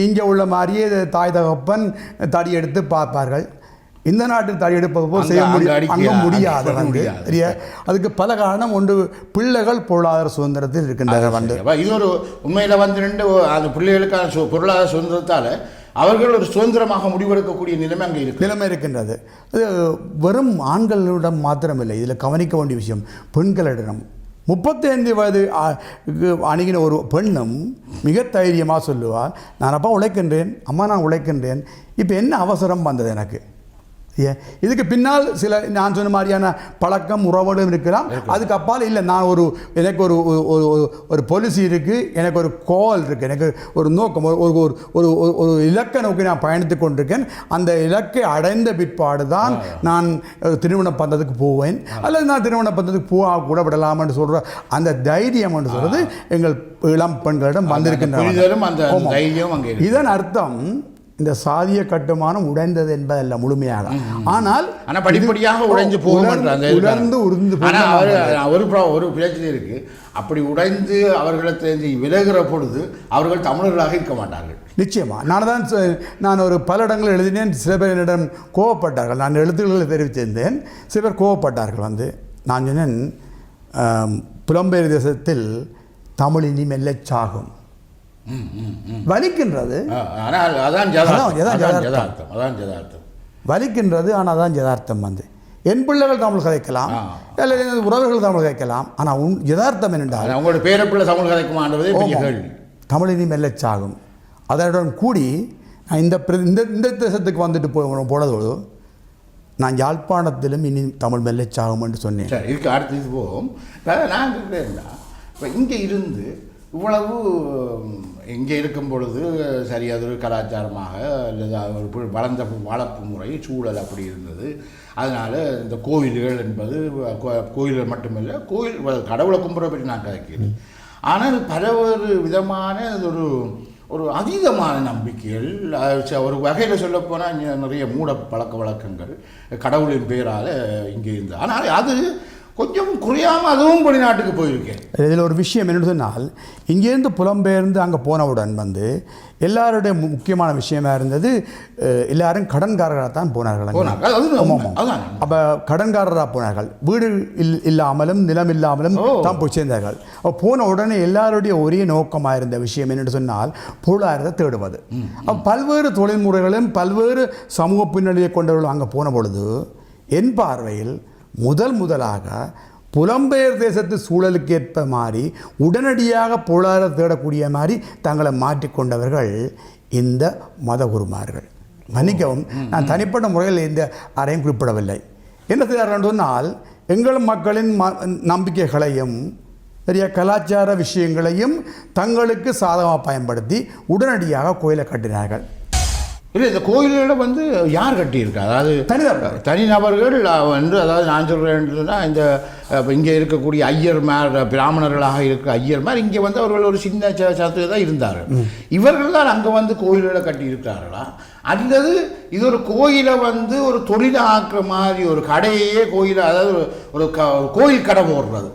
இங்கே உள்ள மாதிரியே தாய் தகப்பன் தடி எடுத்து பார்ப்பார்கள். இந்த நாட்டில் தடி எடுப்பது போல் செய்ய முடியாது சரியா. அதுக்கு பல காரணம். ஒன்று, பிள்ளைகள் பொருளாதார சுதந்திரத்தில் இருக்கின்றன. இது ஒரு உண்மையில் அந்த பிள்ளைகளுக்கான பொருளாதார சுதந்திரத்தால் அவர்கள் ஒரு சுதந்திரமாக முடிவெடுக்கக்கூடிய நிலைமை அங்கே இருக்கின்றது. அது வெறும் ஆண்களிடம் மாத்திரமில்லை, இதில் கவனிக்க வேண்டிய விஷயம் பெண்களிடம். 35 வயது அணுகின ஒரு பெண்ணும் மிக தைரியமாக சொல்லுவாள், நான் அப்பா உழைக்கின்றேன், அம்மா நான் உழைக்கின்றேன், இப்போ என்ன அவசரம் வந்தது எனக்கு? இதுக்கு பின்னால் சில நான் சொன்ன மாதிரியான பழக்கம் உறவுகளும் இருக்கலாம். அதுக்கு அப்பால் இல்லை, நான் எனக்கு ஒரு பாலிசி இருக்குது, எனக்கு ஒரு கோல் இருக்குது, எனக்கு ஒரு நோக்கம், ஒரு இலக்கை நோக்கி நான் பயணித்து கொண்டிருக்கேன். அந்த இலக்கை அடைந்த பிற்பாடு தான் நான் திருமண பந்தத்துக்கு போவேன், அல்லது நான் திருமண பந்தத்துக்கு கூட விடலாம்னு சொல்கிற அந்த தைரியம் என்று சொல்கிறது எங்கள் இளம் பெண்களிடம் வந்திருக்கின்றன. இதன் அர்த்தம் இந்த சாதிய கட்டுமானம் உடைந்தது என்பதல்ல முழுமையாக, ஆனால் படிப்படியாக உடைஞ்சு உலர்ந்து உருந்து ஒரு பிரச்சனை இருக்கு. அப்படி உடைந்து அவர்களிடத்திலிருந்து விலகுற பொழுது அவர்கள் தமிழர்களாக இருக்க மாட்டார்கள். நிச்சயமாக நான் ஒரு பல இடங்கள் எழுதினேன். சில பேர் என்னிடம் கோவப்பட்டார்கள். நான் எழுத்துக்களை தெரிவித்திருந்தேன். சில பேர் கோவப்பட்டார்கள். நான் சொன்னேன், புலம்பெயர் தேசத்தில் தமிழ் இனி மெல்ல சாகும், வலிக்கின்றது, வலிக்கின்றது, ஆனால் அதான் யதார்த்தம். என் பிள்ளைகள் தமிழ் கதைக்கலாம், அல்லது உறவுகள் தமிழ் கதைக்கலாம், ஆனால் யதார்த்தம் என்னென்றால் அவங்களோட பேரப்பிள்ளை தமிழ் கதைக்குமான்றதே தமிழ் இனி மெல்ல சாகும். அதனுடன் கூடி நான் இந்த தேசத்துக்கு வந்துட்டு போனதோடு நான் யாழ்ப்பாணத்திலும் இனி தமிழ் மெல்ல சாகும் என்று சொன்னேன். இதுக்கு அடுத்து இது போகும். நான் இப்போ இங்கே இருந்து இவ்வளவு இங்கே இருக்கும் பொழுது சரி, அது ஒரு கலாச்சாரமாக அல்லது ஒரு வளர்ந்த வளர்ப்பு முறை சூழல் அப்படி இருந்தது. அதனால் இந்த கோயில்கள் என்பது கோயில்கள் மட்டுமில்லை, கடவுளை கும்பிட்ற பற்றி நான் கதைக்கிறேன். ஆனால் பல ஒரு விதமான ஒரு அதீதமான நம்பிக்கைகள், ஒரு வகையில் சொல்லப்போனால் நிறைய மூட பழக்க வழக்கங்கள் கடவுளின் பேரால் இங்கே இருந்தது. ஆனால் அது கொஞ்சம் குறையாமல் அதுவும் வெளிநாட்டுக்கு போயிருக்கேன். இதில் ஒரு விஷயம் என்னென்னு சொன்னால், இங்கேருந்து புலம்பெயர்ந்து அங்கே போனவுடன் எல்லாருடைய முக்கியமான விஷயமா இருந்தது, எல்லாரும் கடன்காரராக தான் போனார்கள். அப்போ கடன்காரராக போனார்கள், வீடு இல்லாமலும் நிலம் இல்லாமலும் தான் போய் சேர்ந்தார்கள். அப்போ போன உடனே எல்லாருடைய ஒரே நோக்கமாக இருந்த விஷயம் என்னென்னு சொன்னால் பொருளாதாரத்தை தேடுவது. அப்போ பல்வேறு தொழில்முறைகளும் பல்வேறு சமூக பின்னணியை கொண்டவர்களும் அங்கே போன பொழுது என் பார்வையில் முதலாக புலம்பெயர் தேசத்து சூழலுக்கு ஏற்ப மாதிரி உடனடியாக பொருளாதாரம் தேடக்கூடிய மாதிரி தங்களை மாற்றிக்கொண்டவர்கள் இந்த மதகுருமார்கள். மன்னிக்கவும், நான் தனிப்பட்ட முறையில் இந்த அறையும் குறிப்பிடவில்லை. என்ன செய்தார்கள் சொன்னால், எங்கள் மக்களின் நம்பிக்கைகளையும் பெரிய கலாச்சார விஷயங்களையும் தங்களுக்கு சாதகமாக பயன்படுத்தி உடனடியாக கோயிலை கட்டினார்கள். இல்லை, இந்த கோயில்களை யார் கட்டியிருக்கா? அதாவது தனிநபர்கள் அதாவது நான் சொல்கிறேன்னா, இந்த இங்கே இருக்கக்கூடிய ஐயர்மார், பிராமணர்களாக இருக்கிற ஐயர்மார் இங்கே அவர்கள் ஒரு சின்ன சதத்தில் தான் இருந்தார்கள். இவர்கள் தான் அங்கே கோயில்களை கட்டியிருக்கிறார்களா, அல்லது இது ஒரு கோயிலை ஒரு தொழிலாக்குற மாதிரி ஒரு கடையே கோயிலை, அதாவது ஒரு கோயில் கடை போடுறது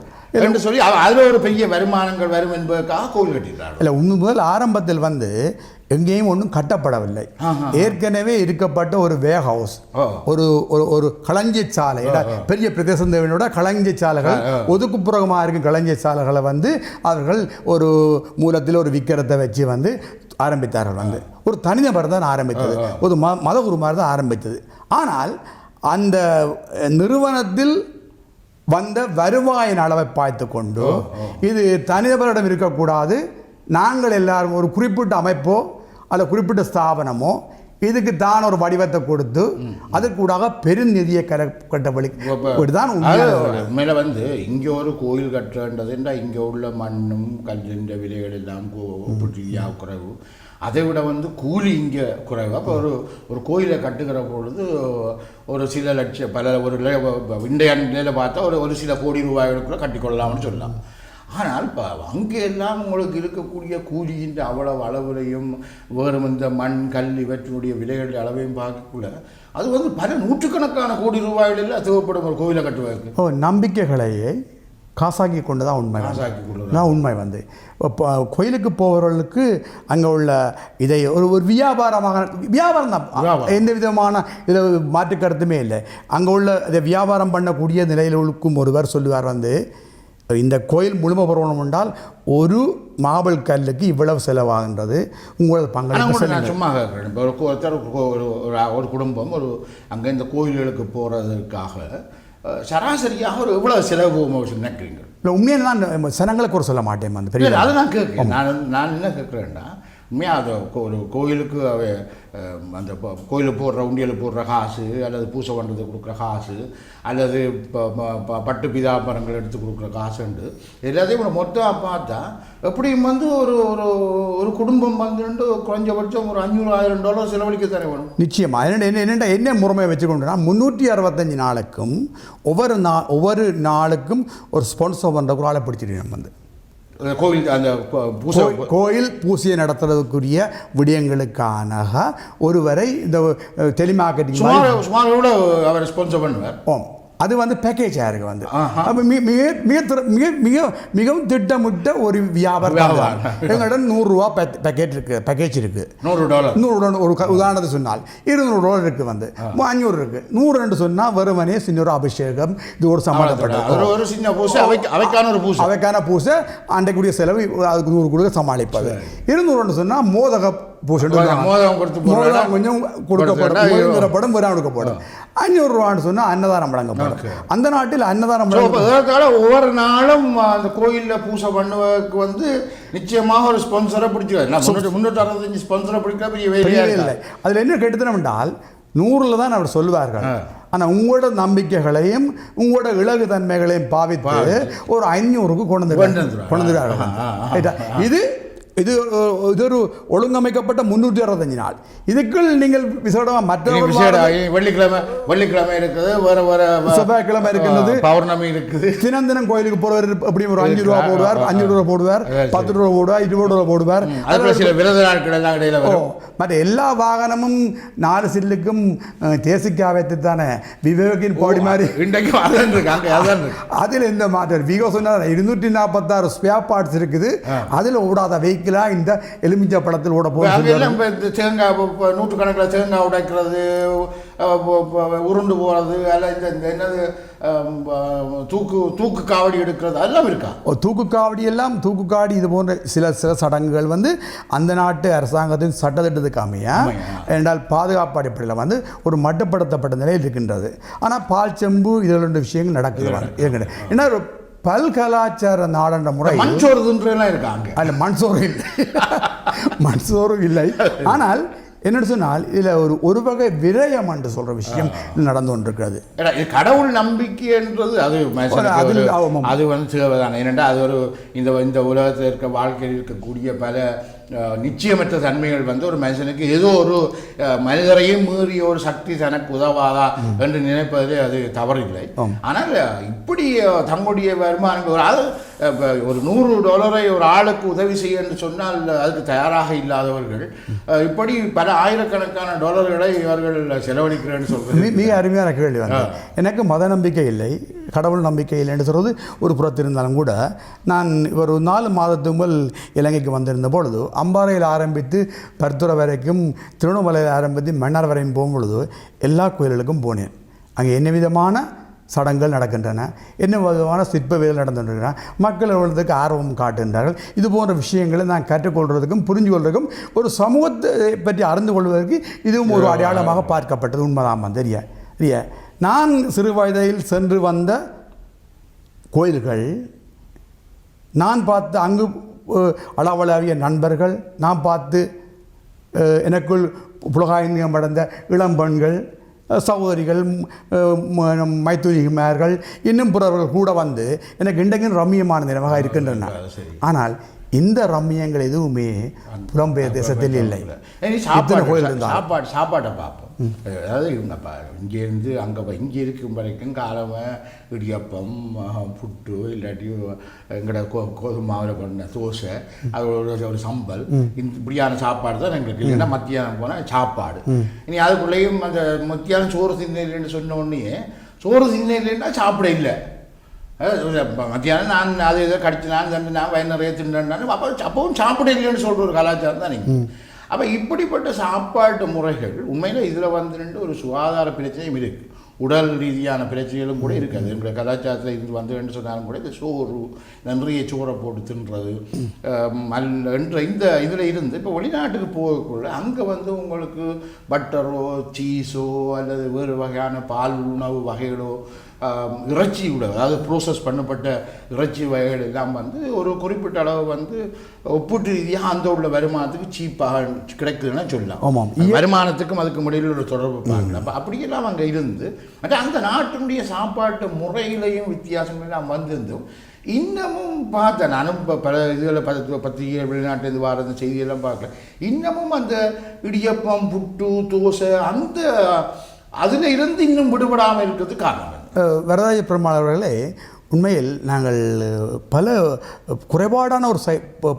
என்று சொல்லி அதில் ஒரு பெரிய வருமானங்கள் வரும் என்பதற்காக கோயில் கட்டியிருக்காங்க? இல்லை, முதல் ஆரம்பத்தில் எங்கேயும் ஒன்றும் கட்டப்படவில்லை. ஏற்கனவே இருக்கப்பட்ட ஒரு வேர் ஹவுஸ், ஒரு களஞ்சிய சாலை, பெரிய பிரதேச தேவையோட களஞ்சிய சாலைகள், ஒதுக்குப்புறமாக இருக்கும் களஞ்சிய சாலைகளை அவர்கள் ஒரு மூலத்தில் ஒரு விக்கிரத்தை வச்சு ஆரம்பித்தார்கள். ஒரு தனிநபர் தான் ஆரம்பித்தது, ஒரு மதகுருமார் தான் ஆரம்பித்தது. ஆனால் அந்த நிறுவனத்தில் வருவாயின் அளவை பார்த்து கொண்டு இது தனிநபரிடம் இருக்கக்கூடாது, நாங்கள் எல்லாரும் ஒரு குறிப்பிட்ட அமைப்போ அல்ல குறிப்பிட்ட ஸ்தாபனமோ இதுக்கு தான் ஒரு வடிவத்தை கொடுத்து அதற்கூடாக பெருநிதியை கட்டப்படி தான் உண்மையில இங்கே ஒரு கோயில் கட்டுறதுன்றா இங்கே உள்ள மண்ணும் கல்லின்ற விலைகள் எல்லாம் குறைவு, அதை விட கூலி இங்கே குறைவு. அப்போ ஒரு கோயிலை கட்டுகிற பொழுது ஒரு சில லட்சம் ஒரு இன்றைய நிலையில் பார்த்தா ஒரு சில கோடி ரூபாய்களுக்குள்ள கட்டிக்கொள்ளலாம்னு சொல்லலாம். ஆனால் இப்போ அங்கே எல்லாம் உங்களுக்கு இருக்கக்கூடிய கூலியின் அவ்வளவு அளவுலையும் வேறு இந்த மண் கல் இவற்றினுடைய விலைகளுடைய அளவையும் பார்க்கக்குள்ள அது பல நூற்றுக்கணக்கான கோடி ரூபாய்களில் தேவைப்படும் ஒரு கோயிலை கட்டுவதற்கு நம்பிக்கைகளையே காசாக்கி கொண்டு தான் உண்மை கோயிலுக்கு போகிறவர்களுக்கு அங்கே உள்ள இதை ஒரு வியாபாரம் தான், எந்த விதமான இதில் மாற்று கருத்துமே இல்லை. அங்கே உள்ள இதை வியாபாரம் பண்ணக்கூடிய நிலையில் இருக்கும் ஒருவர் சொல்லுவார், இந்த கோயில் முழுமை பெறணும் என்றால் ஒரு மார்பிள் கல்லுக்கு இவ்வளவு செலவாகின்றது, உங்களது பங்களிப்பு. நான் சும்மா கேட்குறேன், ஒரு குடும்பம் அங்கே இந்த கோயில்களுக்கு போகிறதுக்காக சராசரியாக எவ்வளவு செலவு நினைக்கிறீங்க? இல்லை, உண்மையாக நான் சனங்களை கூட சொல்ல மாட்டேன். அதை நான் கேட்குறேன். நான் என்ன கேட்குறேன்னா, உண்மையாக அது ஒரு கோயிலுக்கு அந்த கோயிலுக்கு போடுற உண்டியல் போடுற காசு அல்லது பூசை பண்ணுறதுக்கு கொடுக்குற காசு அல்லது பட்டு பிதாபரங்கள் எடுத்து கொடுக்குற காசுண்டு எல்லாத்தையும் மொத்தம் பார்த்தா எப்படியும் வந்து ஒரு ஒரு ஒரு குடும்பம் வந்துட்டு குறைஞ்சபட்சம் ஒரு $500,000 செலவழிக்க தானே வேணும். நிச்சயமாக என்ன முறைமை வச்சுக்கொண்டுனா 365 நாளுக்கும் ஒவ்வொரு நாளுக்கும் ஒரு ஸ்பான்சர் பண்ணுற ஒரு ஆளை பிடிச்சிருக்கோம். வந்து கோவில் அந்த கோயில் பூசையை நடத்துறதுக்குரிய விடயங்களுக்கான ஒருவரை இந்த டெலிமார்க்கெட்டிங் சுமாரோட அவர் ஸ்பான்சர் பண்ணுவார். அது வந்து பேக்கேஜாக இருக்குது. வந்து அப்போ மிகவும் திட்டமிட்ட ஒரு வியாபாரம். எங்கள்கிட்ட $100 பேக்கேஜ் இருக்குது. $100 ஒரு உதாரணத்தை சொன்னால் $200 இருக்குது. வந்து $500 இருக்குது. 100 சொன்னால் வெறுமனே சின்ன ஒரு அபிஷேகம் இது ஒரு சமாளிப்பட்டது ஒரு சின்ன பூசை அவைக்கான பூசை அன்றைக்குரிய செலவு அதுக்கு 100 கொடுக்க சமாளிப்பது. 200 சொன்னால் மோதக பூசை கொஞ்சம் கொடுக்கப்படும் கொடுக்கப்படும். $500 சொன்னால் அன்னதானம் வழங்கப்படும். அந்த நாட்டில் அன்னதானம் ஒவ்வொரு நாளும் அந்த கோயிலில் பூசை பண்ணுவதற்கு வந்து நிச்சயமாக ஒரு ஸ்பான்சரை பிடிச்சிருக்காரு. 365 ஸ்பான்சரை பிடிக்கிற பெரிய வேலையே இல்லை. அதில் என்ன கெட்டுத்தனம் என்றால் 100 தான் அவர் சொல்லுவார்கள். ஆனால் உங்களோட நம்பிக்கைகளையும் உங்களோட இலகு தன்மைகளையும் பாவித்து ஒரு 500க்கு கொண்டு வந்துடுவார்கள். இது ஒரு ஒழுங்கமைக்கப்பட்ட 365 நாள். இதுக்குள் நீங்கள் விசேடமாக மற்ற வெள்ளிக்கிழமை இருக்குது, வேற செவ்வாய்க்கிழமை இருக்கிறது, பௌர்ணமி இருக்குது. தினம் கோயிலுக்கு போடுவார். அப்படி ஒரு $5 போடுவார், $500 போடுவார், $10 போடுவார், $20 போடுவார். சில விரத நாட்கள் எல்லாம் இடையில வரும். மற்ற எல்லா வாகனமும் 4 சில்லுக்கும் தேசிக்கா வைத்து தானே விவேகின் பாடி மாதிரி அதில் எந்த மாற்றம். விகோ சொன்னார் 246 ஸ்பேர் பார்ட்ஸ் இருக்குது. அதில் ஓடாத வெஹிக்கிளாக இந்த எலுமிச்சை படத்தில் ஓட போகிறது. தேங்காய் நூற்றுக்கணக்கில் தேங்காய் உடைக்கிறது, உருண்டு போகிறது, அல்ல இந்த என்னது தூக்கு காவடி எடுக்கிறது அதெல்லாம் இருக்கா? தூக்கு காவடி இது போன்ற சில சடங்குகள் வந்து அந்த நாட்டு அரசாங்கத்தின் சட்டத்திட்டத்துக்கு அமைய என்றால் பாதுகாப்பு அடிப்படையில் வந்து ஒரு மட்டுப்படுத்தப்பட்ட நிலையில் இருக்கின்றது. ஆனால் பால் செம்பு இதோட விஷயங்கள் நடக்குது. ஏன்னா பல்கலாச்சார நாடன்ற முறை மண்சோறுலாம் இருக்காங்க. அதில் மண்சோறும் இல்லை. ஆனால் என்னென்னு சொன்னால் இதில் ஒரு வகை விரயம் என்று சொல்கிற விஷயம் நடந்து கொண்டிருக்கிறது. கடவுள் நம்பிக்கை என்றது அது வந்து சிலவதான. ஏனென்றால் அது ஒரு இந்த உலகத்தில் இருக்க வாழ்க்கையில் இருக்கக்கூடிய பல நிச்சயமற்ற தன்மைகள் வந்து ஒரு மனுஷனுக்கு ஏதோ ஒரு மனிதரையும் மீறிய ஒரு சக்தி தனக்கு உதவாதா என்று நினைப்பதிலே அது தவறில்லை. ஆனால் இப்படி தங்களுடைய வருமானங்கள் ஒரு $100 ஒரு ஆளுக்கு உதவி செய்ய என்று சொன்னால் அதுக்கு தயாராக இல்லாதவர்கள் இப்படி பல ஆயிரக்கணக்கான டாலர்களை இவர்கள் செலவழிக்கிறேன்னு சொல்கிறது மிக அருமையான கேள்வி. எனக்கு மத நம்பிக்கை இல்லை, கடவுள் நம்பிக்கை இல்லை என்று சொல்வது ஒரு புறத்திருந்தாலும் கூட, நான் ஒரு 4 மாதத்துக்கு முதல் இலங்கைக்கு வந்திருந்த பொழுது அம்பாறையில் ஆரம்பித்து பர்துறை வரைக்கும் திருவண்ணாமலையில் ஆரம்பித்து மன்னார் வரையும் போகும்பொழுது எல்லா கோயில்களுக்கும் போனேன். அங்கே என்ன விதமான சடங்குகள் நடக்கின்றன, என்ன விதமான சிற்ப வேலை நடந்துகின்றன, மக்கள் எவ்வளவுக்கு ஆர்வம் காட்டுகின்றார்கள். இது போன்ற விஷயங்களை நான் கற்றுக்கொள்வதற்கும் புரிஞ்சு கொள்வதற்கும் ஒரு சமூகத்தை பற்றி அறிந்து கொள்வதற்கு இதுவும் ஒரு அடையாளமாக பார்க்கப்பட்டது. உண்மைதான் தெரிய நான் சிறு வயதில் சென்று வந்த கோயில்கள், நான் பார்த்த அங்கு அளவளாவிய நண்பர்கள், நான் பார்த்து எனக்குள் புலகாயின்யம் அடைந்த இளம்பெண்கள், சகோதரிகள், மைத்துரிமார்கள், இன்னும் பிறர்கள் கூட வந்து எனக்கு இன்றைக்கும் ரம்மியமான நிலமாக இருக்கின்றன. ஆனால் இந்த ரம்மியங்கள் எதுவுமே புலம்பெயர் தேசத்தில் இல்லை. சாப்பாட்டை பார்ப்போம். அதாவது இவங்கப்பா இங்கேருந்து இங்கே இருக்கும் வரைக்கும் காலமாக இடியப்பம், புட்டு, இல்லாட்டி எங்களோட கோதுமை மாவில் பண்ண தோசை, அதோட ஒரு சம்பல், இப்படியான சாப்பாடு தான் எங்களுக்கு. இல்லைன்னா மத்தியானம் போனால் சாப்பாடு. இனி அதுக்குள்ளேயும் அந்த மத்தியானம் சோறு தின்னையில்லைன்னு சொன்ன உடனே சோறு தின்னையில்லைன்னா சாப்பிட இல்லை. மத்தியானம் நான் அதை இதை கடிச்சு நான் வயது நிறைய தின்னாலும் அப்பவும் சாப்பிட இல்லைன்னு சொல்கிற ஒரு கலாச்சாரம் தான் நீங்கள். அப்போ இப்படிப்பட்ட சாப்பாட்டு முறைகள் உண்மையில் இதில் வந்துட்டு ஒரு சுகாதார பிரச்சனையும் இருக்குது, உடல் ரீதியான பிரச்சனைகளும் கூட இருக்குது. என்னுடைய கலாச்சாரத்தில் இருந்து வந்துன்னு சொன்னாலும் கூட இந்த சோறு, நிறைய சோறை போட்டு தின்றது என்ற இந்த இதில் இருந்து இப்போ வெளிநாட்டுக்கு போகக்குள்ள அங்கே வந்து உங்களுக்கு பட்டரோ சீஸோ அல்லது வேறு வகையான பால் உணவு வகைகளோ இறைச்சியோட அதாவது ப்ரோசஸ் பண்ணப்பட்ட இறைச்சி வகைகள் எல்லாம் வந்து ஒரு குறிப்பிட்ட அளவு வந்து ஒப்பீட்டு ரீதியாக அந்த உள்ள வருமானத்துக்கு சீப்பாக கிடைக்குதுன்னா சொல்லலாம். ஆமாம், வருமானத்துக்கும் அதுக்கு முடியல ஒரு தொடர்பு பார்க்கல. அப்போ அப்படியெல்லாம் அங்கே இருந்து மற்ற அந்த நாட்டினுடைய சாப்பாட்டு முறையிலையும் வித்தியாசங்கள் நாம் வந்திருந்தோம். இன்னமும் பார்த்தேன் நானும் இப்போ பல இதில் பத்திரிகை வெளிநாட்டிலேருந்து வர செய்தியெல்லாம் பார்க்கல. இன்னமும் அந்த இடியப்பம் புட்டு தோசை அந்த அதில் இருந்து இன்னும் விடுபடாமல் இருக்கிறது காரணம். வரதாஜ பெருமாள் அவர்களே, உண்மையில் நாங்கள் பல குறைபாடான ஒரு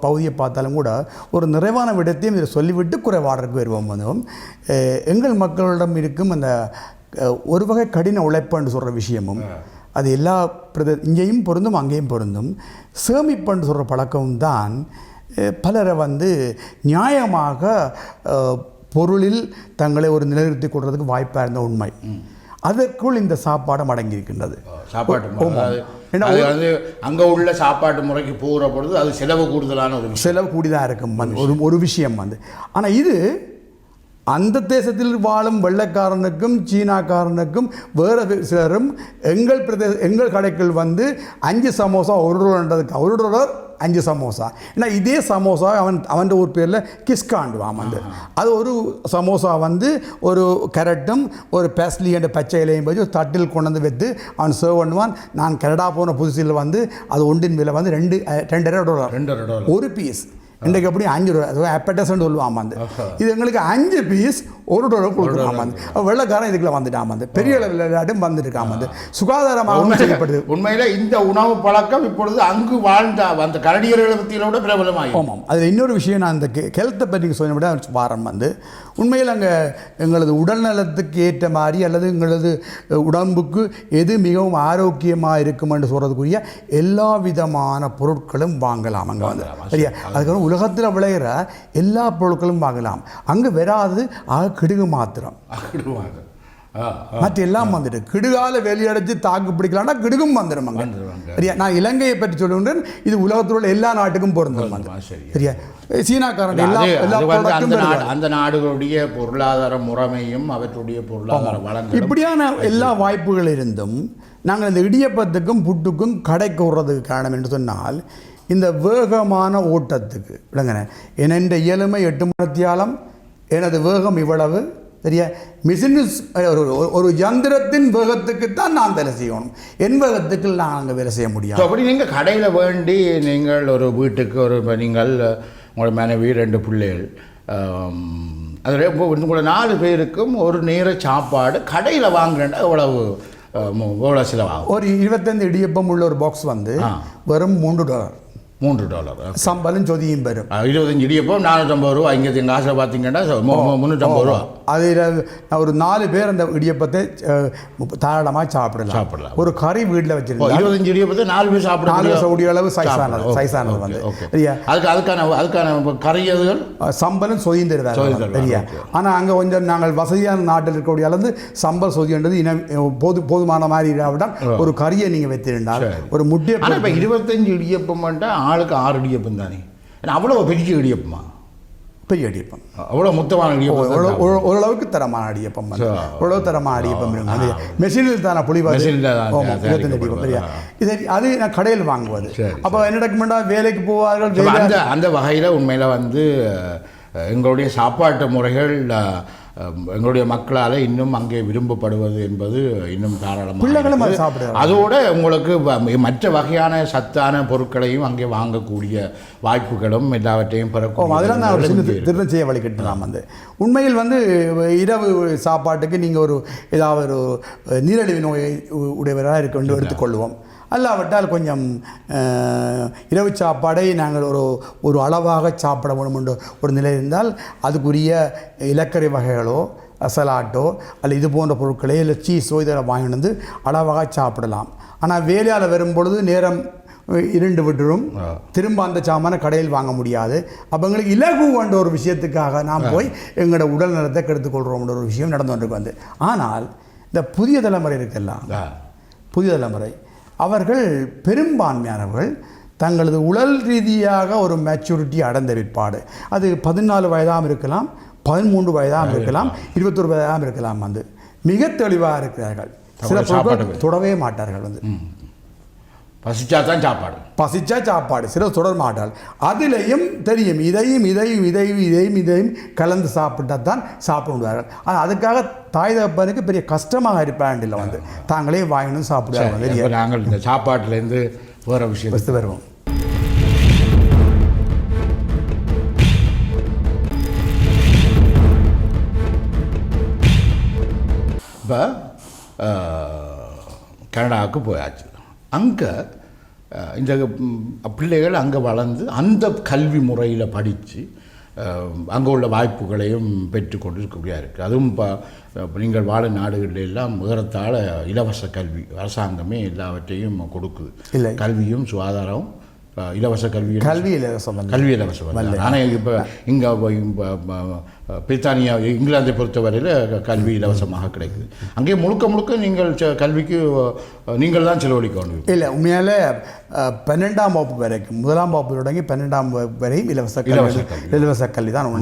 பகுதியை பார்த்தாலும் கூட ஒரு நிறைவான விடத்தையும் இதை சொல்லிவிட்டு குறைபாடுறதுக்கு வருவோம். வந்தோம் எங்கள் மக்களிடம் இருக்கும் அந்த ஒரு வகை கடின உழைப்புன்னு சொல்கிற விஷயமும் அது எல்லா இங்கேயும் பொருந்தும் அங்கேயும் பொருந்தும். சேமிப்புன்னு சொல்கிற பழக்கமும் தான் பலரை வந்து நியாயமாக பொருளில் தங்களை ஒரு நிலைநிறுத்திக் கொள்வதற்கு வாய்ப்பாக இருந்த உண்மை. அதற்குள் இந்த சாப்பாடும் அடங்கியிருக்கின்றது. சாப்பாட்டு அங்கே உள்ள சாப்பாட்டு முறைக்கு போகிற பொழுது அது செலவு கூடுதலான செலவு கூடிதான் இருக்கும் ஒரு விஷயம் வந்து. ஆனால் இது அந்த தேசத்தில் வாழும் வெள்ளைக்காரனுக்கும் சீனாக்காரனுக்கும் வேறு சிலரும் எங்கள் கடைக்குள் வந்து 5 சமோசா $1 $1 5 சமோசா. ஏன்னா இதே சமோசா அவன் ஊர் பேரில் கிஸ்காண்டுவான் வந்து. அது ஒரு சமோசா வந்து ஒரு கேரட்டும் ஒரு பேஸ்லி என்ற பச்சை இலையும் வச்சு தட்டில் கொண்டு வந்து வைத்து அவன் சர்வ் பண்ணுவான். நான் கனடா போன புதுசில் வந்து அது ஒன்றின் விலை வந்து $2 ஒரு பீஸ். இன்றைக்கு எப்படி $5 அப்பட்டஸ்ன்னு சொல்லுவான் வந்து. இது எங்களுக்கு 5 பீஸ் $1 கொடுக்குறான் வந்து. வெள்ளைக்காரன் இதுக்குள்ள வந்துட்டான் வந்து. பெரிய விளையாட்டும் வந்துருக்கான் வந்து. சுகாதாரமாக செய்யப்படுது. உண்மையில் இந்த உணவு பழக்கம் இப்பொழுது அங்கு வாழ்ந்த அந்த கனடியர்களை பற்றியோட பிரபலமாக. ஆமாம், அதில் இன்னொரு விஷயம் நான் அந்த ஹெல்த்தை பற்றி சொன்ன விட வாரம் வந்து உண்மையில் அங்கே எங்களது உடல்நலத்துக்கு ஏற்ற மாதிரி அல்லது எங்களது உடம்புக்கு எது மிகவும் ஆரோக்கியமாக இருக்கும் என்று சொல்கிறதுக்குரிய எல்லா விதமான பொருட்களும் வாங்கலாம் அங்கே வந்து. சரியா? அதுக்கப்புறம் உலகத்தில் விளையிற எல்லா பொருட்களும் வாங்கலாம். அங்கே வராது கிடுகு மாத்திரம். மற்ற எல்லாம் வந்துட்டு கிடுகால வெளியடைச்சு தாக்கு பிடிக்கலாம்னா கிடுகும் வந்துடும் அங்கே. சரியா? நான் இலங்கையை பற்றி சொல்லுகின்றேன். இது உலகத்தில் உள்ள எல்லா நாட்டுக்கும் பொருந்தும். சரியா? சீனாக்காரன் அந்த நாடுகளுடைய பொருளாதார முறைமையும் அவற்றுடைய பொருளாதார வளங்கள் இப்படியான எல்லா வாய்ப்புகள் இருந்தும் நாங்கள் இந்த இடியப்பத்துக்கும் புட்டுக்கும் கடைக்கு விடுறதுக்கு காரணம் என்று சொன்னால் இந்த வேகமான ஓட்டத்துக்கு விளங்கின என் இயலுமை 8 மணித்தியாலம் எனது வேகம் இவ்வளவு. சரியா? மிஷின் ஒரு யந்திரத்தின் வேகத்துக்குத்தான் நான் வேலை செய்யணும். என் வேகத்துக்கு நான் அங்கே வேலை செய்ய முடியாது. அப்படி நீங்கள் கடையில் வேண்டி நீங்கள் ஒரு வீட்டுக்கு நீங்கள் உங்களோட மனைவி 2 பிள்ளைகள் அதில் உங்களோட 4 பேருக்கும் ஒரு நேர சாப்பாடு கடையில் வாங்குறேன்னா எவ்வளோ செலவாகும்? ஒரு 25 இடியப்பம் உள்ள ஒரு பாக்ஸ் வந்து வெறும் $3 சம்பளம் சொதியும் பெறும். 25 இடியப்பம் $450. இங்கே எங்கள் ஆசை பார்த்தீங்கன்னா $350. அதில் ஒரு 4 பேர் அந்த இடியப்பத்தை தாராளமாக சாப்பிடலாம். ஒரு கறி வீட்டில் வச்சிருக்கோம். 25 இடியப்பத்தை 4 பேர் சாப்பிட சவுடி அளவு சைஸானது வந்து. அதுக்கான கறியதுகள் சம்பளம் சொதிந்துருதா. சரியா? ஆனால் அங்கே கொஞ்சம் நாங்கள் வசதியான நாட்டில் இருக்கக்கூடிய அளவு சம்பல் சொதின்றது போதுமான மாதிரி இல்லாவிட்டால் ஒரு கறியை நீங்கள் வைத்திருந்தால் ஒரு முட்டையை. 25 இடியப்பம் ஆளுக்கு 6 இடியப்பம் தானே. அவ்வளோ பெரிய இடியப்பமா? பெரிய இடியப்பம். அவ்வளோ மொத்தமான இடியப்பம். ஓரளவுக்கு தரமான இடியப்பம். ஓரளவு தரமான இடியப்பம் மெஷினில் தானே புளிவாது. இது அது நான் கடையில் வாங்குவது. அப்போ என்ன டாக்குமெண்டா வேலைக்கு போவார்கள். அந்த வகையில் உண்மையில் வந்து எங்களுடைய சாப்பாட்டு முறைகள் எங்களுடைய மக்களால் இன்னும் அங்கே விரும்பப்படுவது என்பது இன்னும் தாராளமாக. அதோட உங்களுக்கு மற்ற வகையான சத்தான பொருட்களையும் அங்கே வாங்கக்கூடிய வாய்ப்புகளும் எல்லாவற்றையும் பெறக்கூடிய. அதெல்லாம் நான் ஒரு சின்ன திருத்தம் செய்ய வழிகட்டலாம் வந்து. உண்மையில் வந்து இரவு சாப்பாட்டுக்கு நீங்கள் ஏதாவது ஒரு நீரிழிவு நோயை உடையவராக இருக்க வேண்டும் எடுத்துக்கொள்வோம். அல்லாவிட்டால் கொஞ்சம் இரவு சாப்பாடை நாங்கள் ஒரு அளவாக சாப்பிட வேண்டும் என்ற ஒரு நிலை இருந்தால் அதுக்குரிய இலக்கறி வகைகளோ சலாட்டோ அல்ல இது போன்ற பொருட்களே இல்லை சீஸோ இதெல்லாம் வாங்கிட்டு வந்து அளவாக சாப்பிடலாம். ஆனால் வேலையால் வரும்பொழுது நேரம் இருண்டு விட்டுரும். திரும்ப அந்த சாமான கடையில் வாங்க முடியாது. அப்போ எங்களுக்கு இலகு என்ற ஒரு விஷயத்துக்காக நாம் போய் எங்களோட உடல் நலத்தை கெடுத்துக்கொள்கிறோம்ன்ற ஒரு விஷயம் நடந்து கொண்டிருக்கு வந்து. ஆனால் இந்த புதிய தலைமுறை இருக்கலாம், புதிய தலைமுறை அவர்கள் பெரும்பான்மையானவர்கள் தங்களது உடல் ரீதியாக ஒரு மெச்சூரிட்டி அடைந்த பிற்பாடு அது 14 வயதாகவும் இருக்கலாம், 13 வயதாகவும் இருக்கலாம், 21 வயதாகவும் இருக்கலாம் வந்து மிக தெளிவாக இருக்கிறார்கள். சில பொருட்கள் தொடவே மாட்டார்கள் வந்து. பசிச்சா தான் சாப்பாடு, பசிச்சா சாப்பாடு, சிலர் தொடர மாட்டாள். அதிலையும் தெரியும் இதையும் இதையும் இதையும் இதையும் இதையும் கலந்து சாப்பிட்டா தான் சாப்பிடுவார்கள். ஆனால் அதுக்காக தாய் தகப்பனுக்கு பெரிய கஷ்டமாக இருப்பாண்டில் வந்து தாங்களே வாங்கணும் சாப்பிடுவாங்க. நாங்கள் இந்த சாப்பாட்டிலேருந்து வேறு விஷயம் வருவோம். இப்போ கனடாவுக்கு போயாச்சு. அங்கே இந்த பிள்ளைகள் அங்கே வளர்ந்து அந்த கல்வி முறையில் படித்து அங்கே உள்ள வாய்ப்புகளையும் பெற்றுக்கொண்டு இருக்கக்கூடியா இருக்குது. அதுவும் இப்போ நீங்கள் வாழும் நாடுகளில் எல்லாம் ஏறத்தாழ இலவச கல்வி அரசாங்கமே எல்லாவற்றையும் கொடுக்குது. இல்லை, கல்வியும் சுகாதாரமும் இலவச கல்வி இலவசம். ஆனால் இப்போ இங்கே பிரித்தானியா இங்கிலாந்தை பொறுத்தவரையில் கல்வி இலவசமாக கிடைக்குது. அங்கே முழுக்க முழுக்க நீங்கள் கல்விக்கு நீங்கள் தான் செலவழிக்கணும். இல்லை, உண்மையால் 12ஆம் வகுப்பு வரைக்கும், 1ஆம் வகுப்பு தொடங்கி 12ஆம் வகுப்பு வரையும் இலவச கல்வி தான்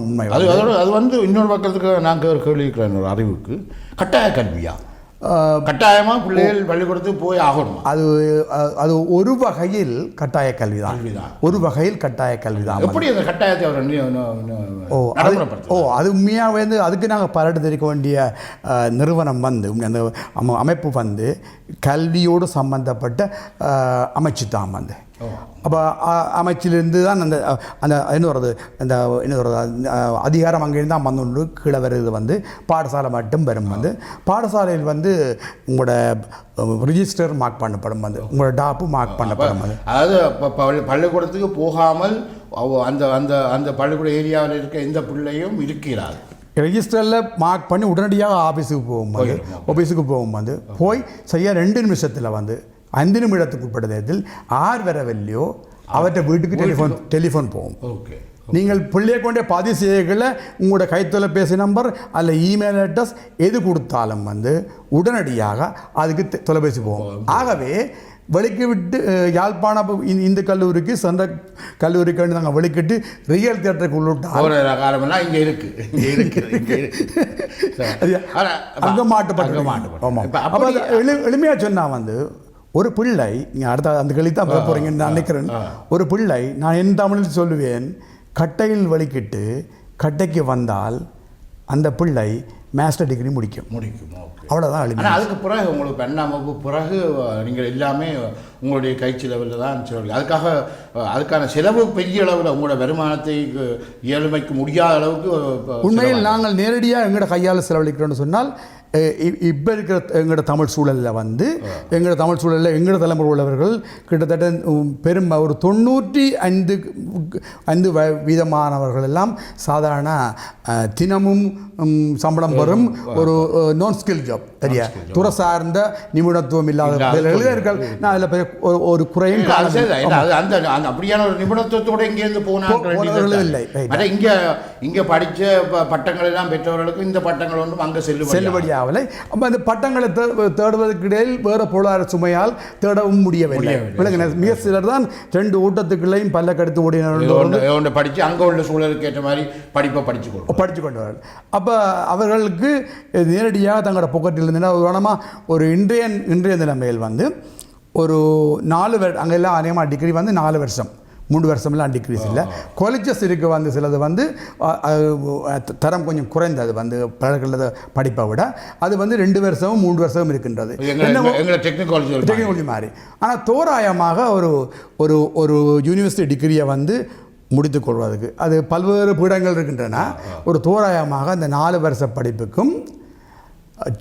உண்மை. அது வந்து இன்னொரு பக்கத்துக்கு நாங்கள் கேள்விக்கிறேன் ஒரு அறிவுக்கு கட்டாய கல்வியா? கட்டாயமாக பிள்ளைகள் பள்ளிக்கூடத்துக்கு போய் ஆகணும். அது ஒரு வகையில் கட்டாய கல்வி தான். ஒரு வகையில் கட்டாய கல்வி தான். எப்படி அந்த கட்டாயத்தை அது உண்மையாக வந்து அதுக்கு நாங்கள் பாராட்டு தெரிவிக்க வேண்டிய நிறுவனம் வந்து அந்த அமைப்பு வந்து கல்வியோடு சம்பந்தப்பட்ட அமைச்சு தான் வந்து. அப்போ அமைச்சிலிருந்து தான் அந்த அந்த என்ன வருது அந்த என்ன வருது அதிகாரம் அங்கேருந்து தான் வந்து கீழே வருது வந்து பாடசாலை மட்டும் வரும் வந்து. பாடசாலையில் வந்து உங்களோட ரிஜிஸ்டர் மார்க் பண்ணப்படும் வந்து, உங்களோட டாப்பு மார்க் பண்ணப்படும் வந்து. அதாவது பள்ளிக்கூடத்துக்கு போகாமல் அந்த அந்த அந்த பள்ளிக்கூட ஏரியாவில் இருக்க எந்த பிள்ளையும் இருக்கிறார் ரெஜிஸ்டரில் மார்க் பண்ணி உடனடியாக ஆஃபீஸுக்கு போகும் வந்து போய் செய்ய 2 நிமிஷத்தில் வந்து 5 நிமிடத்துக்கு உட்பட்ட நேரத்தில் ஆர் வரவில்லையோ அவற்றை வீட்டுக்கு டெலிஃபோன் போகும். ஓகே, நீங்கள் பிள்ளையை கொண்டே பதிவு செய்யல உங்களோட கைத்தொலைபேசி நம்பர் அல்ல இமெயில் அட்ரஸ் எது கொடுத்தாலும் வந்து உடனடியாக அதுக்கு தொலைபேசி போகும். ஆகவே வெளிக்கு விட்டு யாழ்ப்பாணம் இந்த கல்லூரிக்கு சென்ற கல்லூரிக்கு நாங்கள் வெளிக்கிட்டு ரியல் தியேட்டருக்கு உள்ளிட்டால் இங்கே இருக்குது அங்கே மாட்டுப்பட்டு. ஆமாம், அப்போ எளிமையாக சொன்னால் வந்து ஒரு பிள்ளை, நீங்கள் அடுத்த அந்த கேள்வி தான் போக போகிறீங்கன்னு நான் நினைக்கிறேன். ஒரு பிள்ளை, நான் என் தமிழில் சொல்லுவேன், கட்டையில் வலிக்கிட்டு கட்டைக்கு வந்தால் அந்த பிள்ளை மாஸ்டர் டிகிரி முடிக்கும். அவ்வளோதான் எளிமை. அதுக்கு பிறகு உங்களுக்கு 12ஆம் வகுப்பு பிறகு நீங்கள் எல்லாமே உங்களுடைய கைச்சி லெவலில் தான் செலவு. அதுக்கான செலவு பெரிய அளவில் உங்களோட வருமானத்தை ஏழ்மைக்கு முடியாத அளவுக்கு உண்மையில் நாங்கள் நேரடியாக எங்களோட கையால் செலவழிக்கிறோன்னு சொன்னால் இப்போ இருக்கிற எங்களோட தமிழ் சூழலில் வந்து எங்களோட தமிழ் சூழலில் எங்களோட தலைமுறை உள்ளவர்கள் கிட்டத்தட்ட பெரும் ஒரு 95% எல்லாம் சாதாரண தினமும் சம்பளம் வரும் ஒரு நான் ஸ்கில் ஜாப், சரியா, துறை சார்ந்த நிபுணத்துவம் இல்லாதவர்கள். நான் அதில் ஒரு குறையும் அப்படியான ஒரு நிபுணத்துவத்தோடு இங்கேருந்து போனார்கள் இல்லை. இங்கே படித்த பட்டங்கள் எல்லாம் பெற்றவர்களுக்கு இந்த பட்டங்கள் ஒன்றும் அங்கே செல்லுபடியாக அப்போ அந்த பட்டங்களை தேடுவதற்கு இடையில் வேறு பொருளாதார சுமையால் தேடவும் முடியவில்லை. மிக சிலர் தான் 2 ஊட்டத்துக்குள்ளையும் பல்ல கடுத்து ஓடினார்கள், படித்து அங்கே உள்ள சூழலுக்கு ஏற்ற மாதிரி படிப்பை படித்து கொண்டார்கள். அப்போ அவர்களுக்கு நேரடியாக தங்களோட பொக்கெட்டில் இருந்ததுன்னா ஒரு இன்றைய நிலைமையில் வந்து ஒரு 4 வருடம் அங்கெல்லாம் அநேகமாக டிகிரி வந்து 4 வருஷம் 3 வருஷம்லாம் டிகிரிஸ் இல்லை. காலேஜஸ் இருக்குது வந்து சிலது வந்து தரம் கொஞ்சம் குறைந்தது வந்து பழகிறத படிப்பை விட அது வந்து 2 வருஷமும் 3 வருஷமும் இருக்கின்றது டெக்னாலஜி மாதிரி. ஆனால் தோராயமாக ஒரு யூனிவர்சிட்டி டிகிரியை வந்து முடித்துக் கொள்வதற்கு அது பல்வேறு பீடங்கள் இருக்கின்றன. ஒரு தோராயமாக அந்த 4 வருஷ படிப்புக்கும்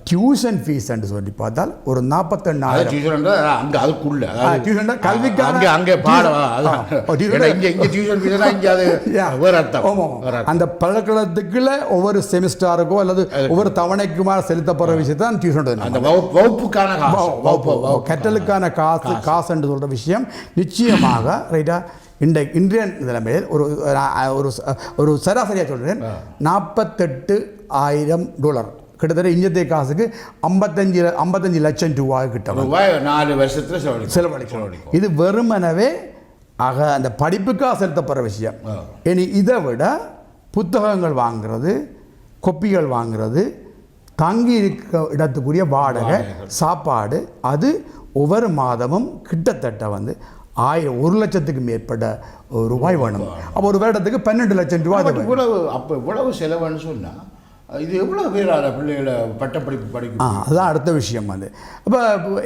டியூஷன் ஃபீஸ் என்று சொல்லி பார்த்தால் ஒரு 48,000 அந்த பழக்கத்துக்குள்ள ஒவ்வொரு செமிஸ்டருக்கோ அல்லது ஒவ்வொரு தவணைக்குமா செலுத்தப்படுற விஷயத்தை தான் டியூஷன், கற்றலுக்கான காசு என்று சொல்கிற விஷயம் நிச்சயமாக ரைட்டா இன்றைய நிலைமையில் ஒரு சராசரியாக சொல்கிறேன் $48,000 கிட்டத்தட்ட இந்திய காசுக்கு 55 லட்சம் ரூபாய் கிட்ட 4 வருஷத்தில் செலவழிக்கும். இது வெறுமனவே அந்த படிப்புக்காக செலுத்தப்படுற விஷயம். இனி இதை விட புத்தகங்கள் வாங்குறது, கொப்பிகள் வாங்குறது, தங்கி இருக்க இடத்துக்குரிய வாடகை சாப்பாடு அது ஒவ்வொரு மாதமும் கிட்டத்தட்ட வந்து 1,00,000க்கு மேற்பட்ட ரூபாய் வேணும். அப்போ ஒரு வருடத்துக்கு 12 லட்சம் ரூபாய். இவ்வளவு செலவுன்னு சொன்னால் இது எவ்வளோ பேரால பிள்ளைகளை பட்டப்படிப்பு படிக்கும்? அதுதான் அடுத்த விஷயம். அது அப்போ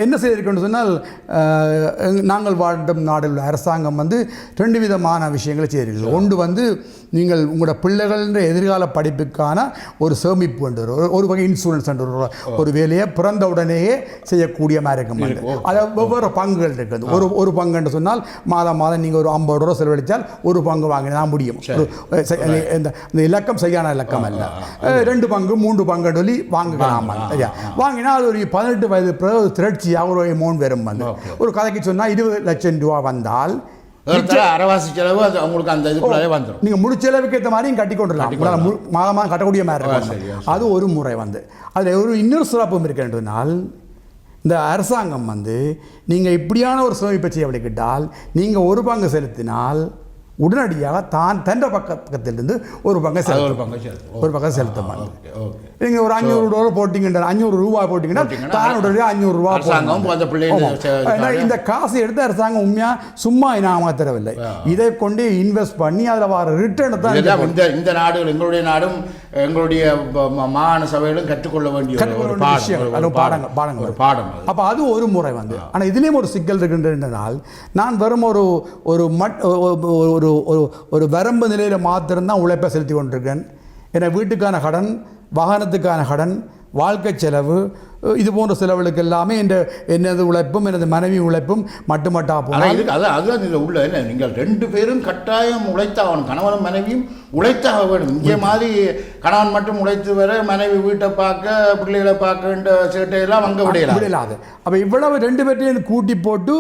என்ன செய்திருக்கோன்னு சொன்னால் நாங்கள் வாழும் நாடில் உள்ள அரசாங்கம் வந்து 2 விதமான விஷயங்களை செய்திருக்கிறது. ஒன்று வந்து நீங்கள் உங்களோட பிள்ளைகளின் எதிர்கால படிப்புக்கான ஒரு சேமிப்பு என்ற ஒரு வகை இன்சூரன்ஸ் என்ற ஒரு வேலையை பிறந்த உடனேயே செய்யக்கூடிய மாதிரி இருக்கும். அதை வெவ்வேறு பங்குகள் இருக்குது. ஒரு பங்குன்னு சொன்னால் மாதம் நீங்கள் ஒரு 50 ரூபா செலவழித்தால் ஒரு பங்கு வாங்கினா முடியும். இந்த இலக்கம் சரியான இலக்கம் அல்ல. 2 பங்கு 3 பங்கு சொல்லி வாங்கலாம். வாங்கினா அது ஒரு 18 வயது பிறகு திரட்சியாக ஒரு அமௌண்ட் வரும். வந்து ஒரு கதைக்கு சொன்னால் 20 லட்சம் ரூபா வந்தால் அரவாசி செலவு அது உங்களுக்கு அந்த இதுக்குள்ளே வந்துடும். நீங்கள் முழு செலவுக்கு ஏற்ற மாதிரியும் கட்டி கொண்டுடலாம். மாதமாக கட்டக்கூடிய மாதிரி இருக்கும். அது ஒரு முறை வந்து அதில் இன்னொரு சிறப்பும் இருக்கின்றதுனால் இந்த அரசாங்கம் வந்து நீங்கள் இப்படியான ஒரு சேமிப்பை செய்ய விளைக்கிட்டால் நீங்கள் ஒரு பங்கு செலுத்தினால் உடனடியாக தன் பக்கத்திலிருந்து ஒரு பங்கு செலுத்தும். நீங்கள் ஒரு 500 டாலர் போட்டிங்கன்னா 500 ரூபாய் போட்டிங்கன்னா தானுடைய 500 ரூபா. இந்த காசு எடுத்து அரசாங்கம் உண்மையாக சும்மா இனாம தரவில்லை. இதை கொண்டு இன்வெஸ்ட் பண்ணி அதில் வர ரிட்டர்னை தான் இந்த நாடுகள் எங்களுடைய நாடும் எங்களுடைய மாகாண சபையிலும் கற்றுக்கொள்ள வேண்டிய பாடம். அப்போ அது ஒரு முறை வந்து. ஆனால் இதுலேயும் ஒரு சிக்கல் இருக்கின்றனால் நான் வெறும் ஒரு வரம்பு நிலையில் மாத்திரம்தான் உழைப்பை செலுத்தி கொண்டிருக்கேன். என வீட்டுக்கான கடன், வாகனத்துக்கான கடன், வாழ்க்கை செலவு, இது போன்ற செலவுகளுக்கு எல்லாமே எனது உழைப்பும் எனது மனைவி உழைப்பும் மட்டுமட்டா போகும். அதுதான் இதில் உள்ள என்ன, நீங்கள் 2 பேரும் கட்டாயம் உழைத்தாகணும். கணவனும் மனைவியும் உழைத்தாக வேணும். இங்கே மாதிரி கணவன் மட்டும் உழைத்து வர மனைவி வீட்டை பார்க்க பிள்ளைகளை பார்க்க வேண்டிய சேட்டையெல்லாம் அங்கே விடையிலாது. அப்போ இவ்வளவு 2 பேர்ட்டையும் கூட்டி போட்டு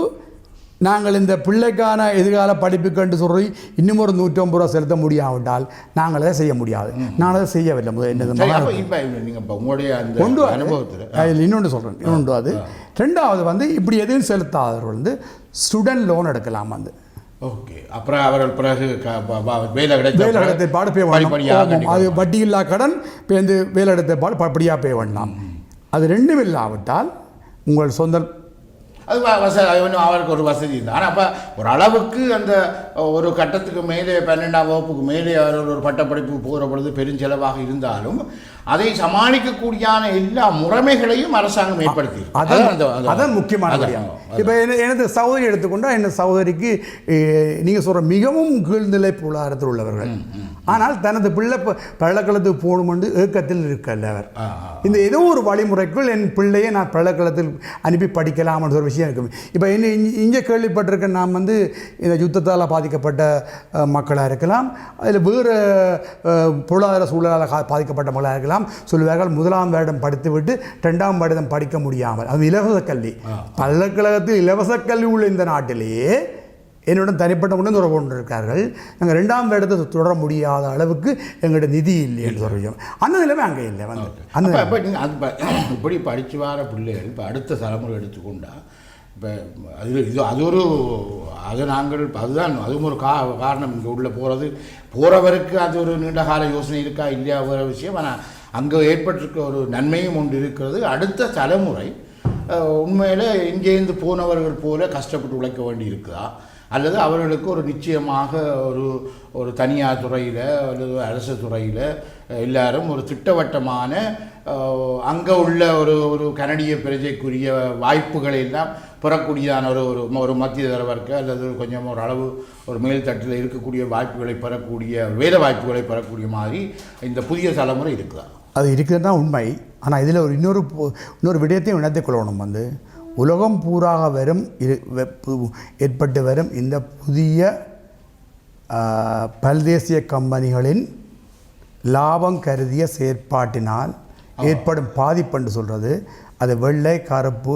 நாங்கள் இந்த பிள்ளைக்கான எதிர்கால படிப்புக்கு சொல்லி இன்னும் ஒரு 150 ரூபா செலுத்த முடியாவிட்டால் நாங்கள் அதை செய்ய முடியாது. நான் அதை செய்யவில்லை. இன்னொன்று சொல்கிறேன். இன்னொன்று அது 2வது வந்து இப்படி எதுவும் செலுத்தாதவர்கள் வந்து ஸ்டூடெண்ட் லோன் எடுக்கலாம். வந்து ஓகே, அப்புறம் அவர்கள் பிறகு வேலை இடத்தை பாடு பே பண்ணலாம். அது வட்டி இல்லா கடன் பேருந்து வேலை இடத்தை பாடு படியாக பே பண்ணலாம். அது 2ம் இல்லாவிட்டால் உங்கள் சொந்த அது அவருக்கு ஒரு வசதி இல்லை. ஆனால் அப்போ ஒரு அளவுக்கு அந்த ஒரு கட்டத்துக்கு மேலே 12ஆம் வகுப்புக்கு மேலே அவர்கள் ஒரு பட்டப்படிப்பு போகிற பொழுது பெருஞ்செலவாக இருந்தாலும் அதை சமாளிக்கக்கூடியான எல்லா முறைமைகளையும் அரசாங்கம் ஏற்படுத்தி அதான் முக்கியமான விஷயம். இப்போ எனது சகோதரி எடுத்துக்கொண்டால் எனது சகோதரிக்கு நீங்கள் சொல்கிற மிகவும் கீழ்நிலை பொருளாதாரத்தில் உள்ளவர்கள். ஆனால் தனது பிள்ளை பள்ளக்களத்துக்கு போகணுமென்று ஏக்கத்தில் இருக்கல அவர். இந்த ஏதோ ஒரு வழிமுறைக்குள் என் பிள்ளையை நான் பள்ளக்களத்தில் அனுப்பி படிக்கலாம்னு ஒரு விஷயம் இருக்கும். இப்போ இங்கே கேள்விப்பட்டிருக்க நாம் வந்து இந்த யுத்தத்தால் பாதிக்கப்பட்ட மக்களாக இருக்கலாம், அதில் வேறு பொருளாதார சூழலால் பாதிக்கப்பட்ட மக்களாக இருக்கலாம். சொல்லுவார்கள் 1ஆம் வருடம் படித்துவிட்டு 2ஆம் வருடம் படிக்க முடியாமல், அது இலவச கல்வி. பல்கலைக்கழகத்தில் இலவச கல்வி உள்ள இந்த நாட்டிலேயே என்னுடன் தனிப்பட்ட முன்னே தொடர்பு கொண்டிருக்கார்கள். நாங்கள் 2ஆம் வருடத்தை தொடர முடியாத அளவுக்கு எங்களோட நிதி இல்லை என்று சொல்கிறோம். அந்த நிலைமை அங்கே இல்லை. வந்து அந்த இப்படி படித்து வர பிள்ளைகள் இப்போ அடுத்த தலைமுறை எடுத்துக்கொண்டால் இப்போ அதுவும் ஒரு காரணம். இங்கே உள்ள போகிறவருக்கு அது ஒரு நீண்ட கால யோசனை இருக்கா இல்லையா ஒரு விஷயம். ஆனால் அங்கே ஏற்பட்டிருக்க ஒரு நன்மையும் ஒன்று இருக்கிறது. அடுத்த தலைமுறை உண்மையில் இங்கேருந்து போனவர்கள் போல கஷ்டப்பட்டு உழைக்க வேண்டி இருக்குதா, அல்லது அவர்களுக்கு ஒரு நிச்சயமாக ஒரு தனியார் துறையில் அல்லது அரசு துறையில் எல்லாரும் ஒரு திட்டவட்டமான அங்கே உள்ள ஒரு கனடிய பிரஜைக்குரிய வாய்ப்புகளை எல்லாம் பெறக்கூடியதான ஒரு மத்திய தர வர்க்க அல்லது கொஞ்சம் ஒரு அளவு ஒரு மேல்தட்டில் இருக்கக்கூடிய வாய்ப்புகளை பெறக்கூடிய வேலை வாய்ப்புகளை பெறக்கூடிய மாதிரி இந்த புதிய தலைமுறை இருக்குதா? அது இருக்கிறது தான் உண்மை. ஆனால் இதில் இன்னொரு விடயத்தையும் இணைத்துக் கொள்ளணும். வந்து உலகம் பூராக ஏற்பட்டு வரும் இந்த புதிய பல்தேசிய கம்பெனிகளின் லாபம் கருதிய செயற்பாட்டினால் ஏற்படும் பாதிப்புன்னு சொல்கிறது. அது வெள்ளை, கருப்பு,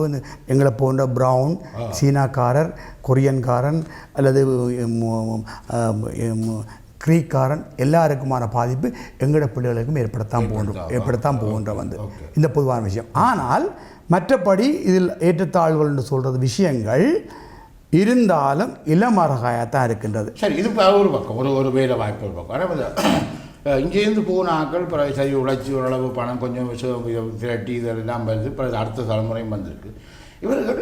எங்களை போன்ற ப்ரௌன், சீனாக்காரர், கொரியன்காரன் அல்லது கிரீக்காரன் எல்லாருக்குமான பாதிப்பு எங்களோட பிள்ளைகளுக்கும் ஏற்படத்தான் போகின்ற வந்து இந்த பொதுவான விஷயம். ஆனால் மற்றபடி இதில் ஏற்றத்தாழ்வுகள் என்று சொல்கிறது விஷயங்கள் இருந்தாலும் இளமரகாயத்தான் இருக்கின்றது. சரி, இது ஒரு பக்கம் ஒரு வேலை வாய்ப்பு ஒரு பக்கம். ஆனால் இங்கேருந்து போன ஆக்கள் பிறகு சரி உழைச்சி ஓரளவு பணம் கொஞ்சம் திரட்டி இதெல்லாம் வருது, பிறகு அடுத்த தலைமுறையும் வந்திருக்கு. இவர்கள்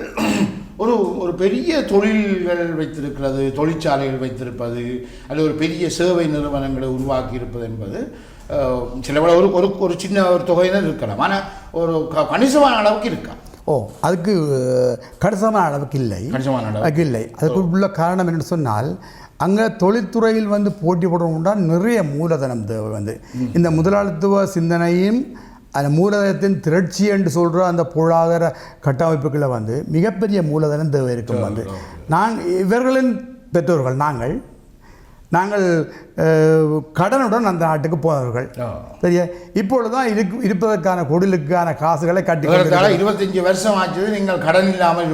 ஒரு பெரிய தொழில்கள் வைத்திருக்கிறது, தொழிற்சாலைகள் வைத்திருப்பது, அல்லது ஒரு பெரிய சேவை நிறுவனங்களை உருவாக்கி இருப்பது என்பது சில ஒரு சின்ன ஒரு தொகையினர் இருக்கலாம். ஆனால் ஒரு கணிசமான அளவுக்கு இருக்கா? அதுக்கு கணிசமான அளவுக்கு இல்லை, அதுக்கு இல்லை. அதுக்கு உள்ள காரணம் என்னென்னு சொன்னால், அங்கே தொழில்துறையில் போட்டி போடணும்னா நிறைய மூலதனம் தேவை. இந்த முதலாளித்துவ சிந்தனையும் அந்த மூலதனத்தின் திரட்சி என்று சொல்கிற அந்த பொருளாதார கட்டமைப்புகளை மிகப்பெரிய மூலதனம் தேவை இருக்கும். இவர்களின் பெற்றோர்கள் நாங்கள் கடனுடன் அந்த நாட்டுக்கு போனவர்கள். சரியா? இப்பொழுதுதான் இருப்பதற்கான குடிலுக்கான காசுகளை கட்டி 25 வருஷம் ஆச்சு நீங்கள் கடன் இல்லாமல்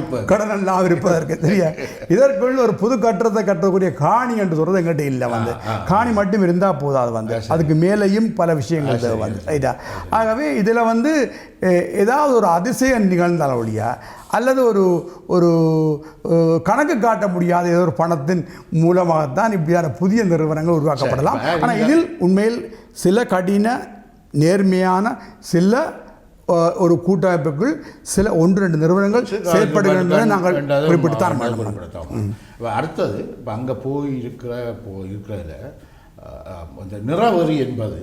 இருப்பதற்கு. சரியா? இதற்குள் ஒரு புது கட்டடத்தை கட்டக்கூடிய காணி என்று சொல்றது எங்கிட்ட இல்லை. காணி மட்டும் இருந்தால் போதாது, அதுக்கு மேலேயும் பல விஷயங்கள் தேவை. ரைட்டா? ஆகவே இதில் ஏதாவது ஒரு அதிசயம் நிகழ்ந்தாலும் ஒழியா அல்லது ஒரு கணக்கு காட்ட முடியாத ஏதோ ஒரு பணத்தின் மூலமாகத்தான் இப்படியான புதிய நிறுவனங்கள் உருவாக்கப்படலாம். ஆனால் இதில் உண்மையில் சில கடின நேர்மையான சில ஒரு கூட்டமைப்புக்குள் சில 1-2 நிறுவனங்கள் செயல்படுகின்றன நாங்கள் குறிப்பிட்டுத்தான். அடுத்தது இப்போ அங்கே இருக்கிறதுல இந்த நிறவெறி என்பது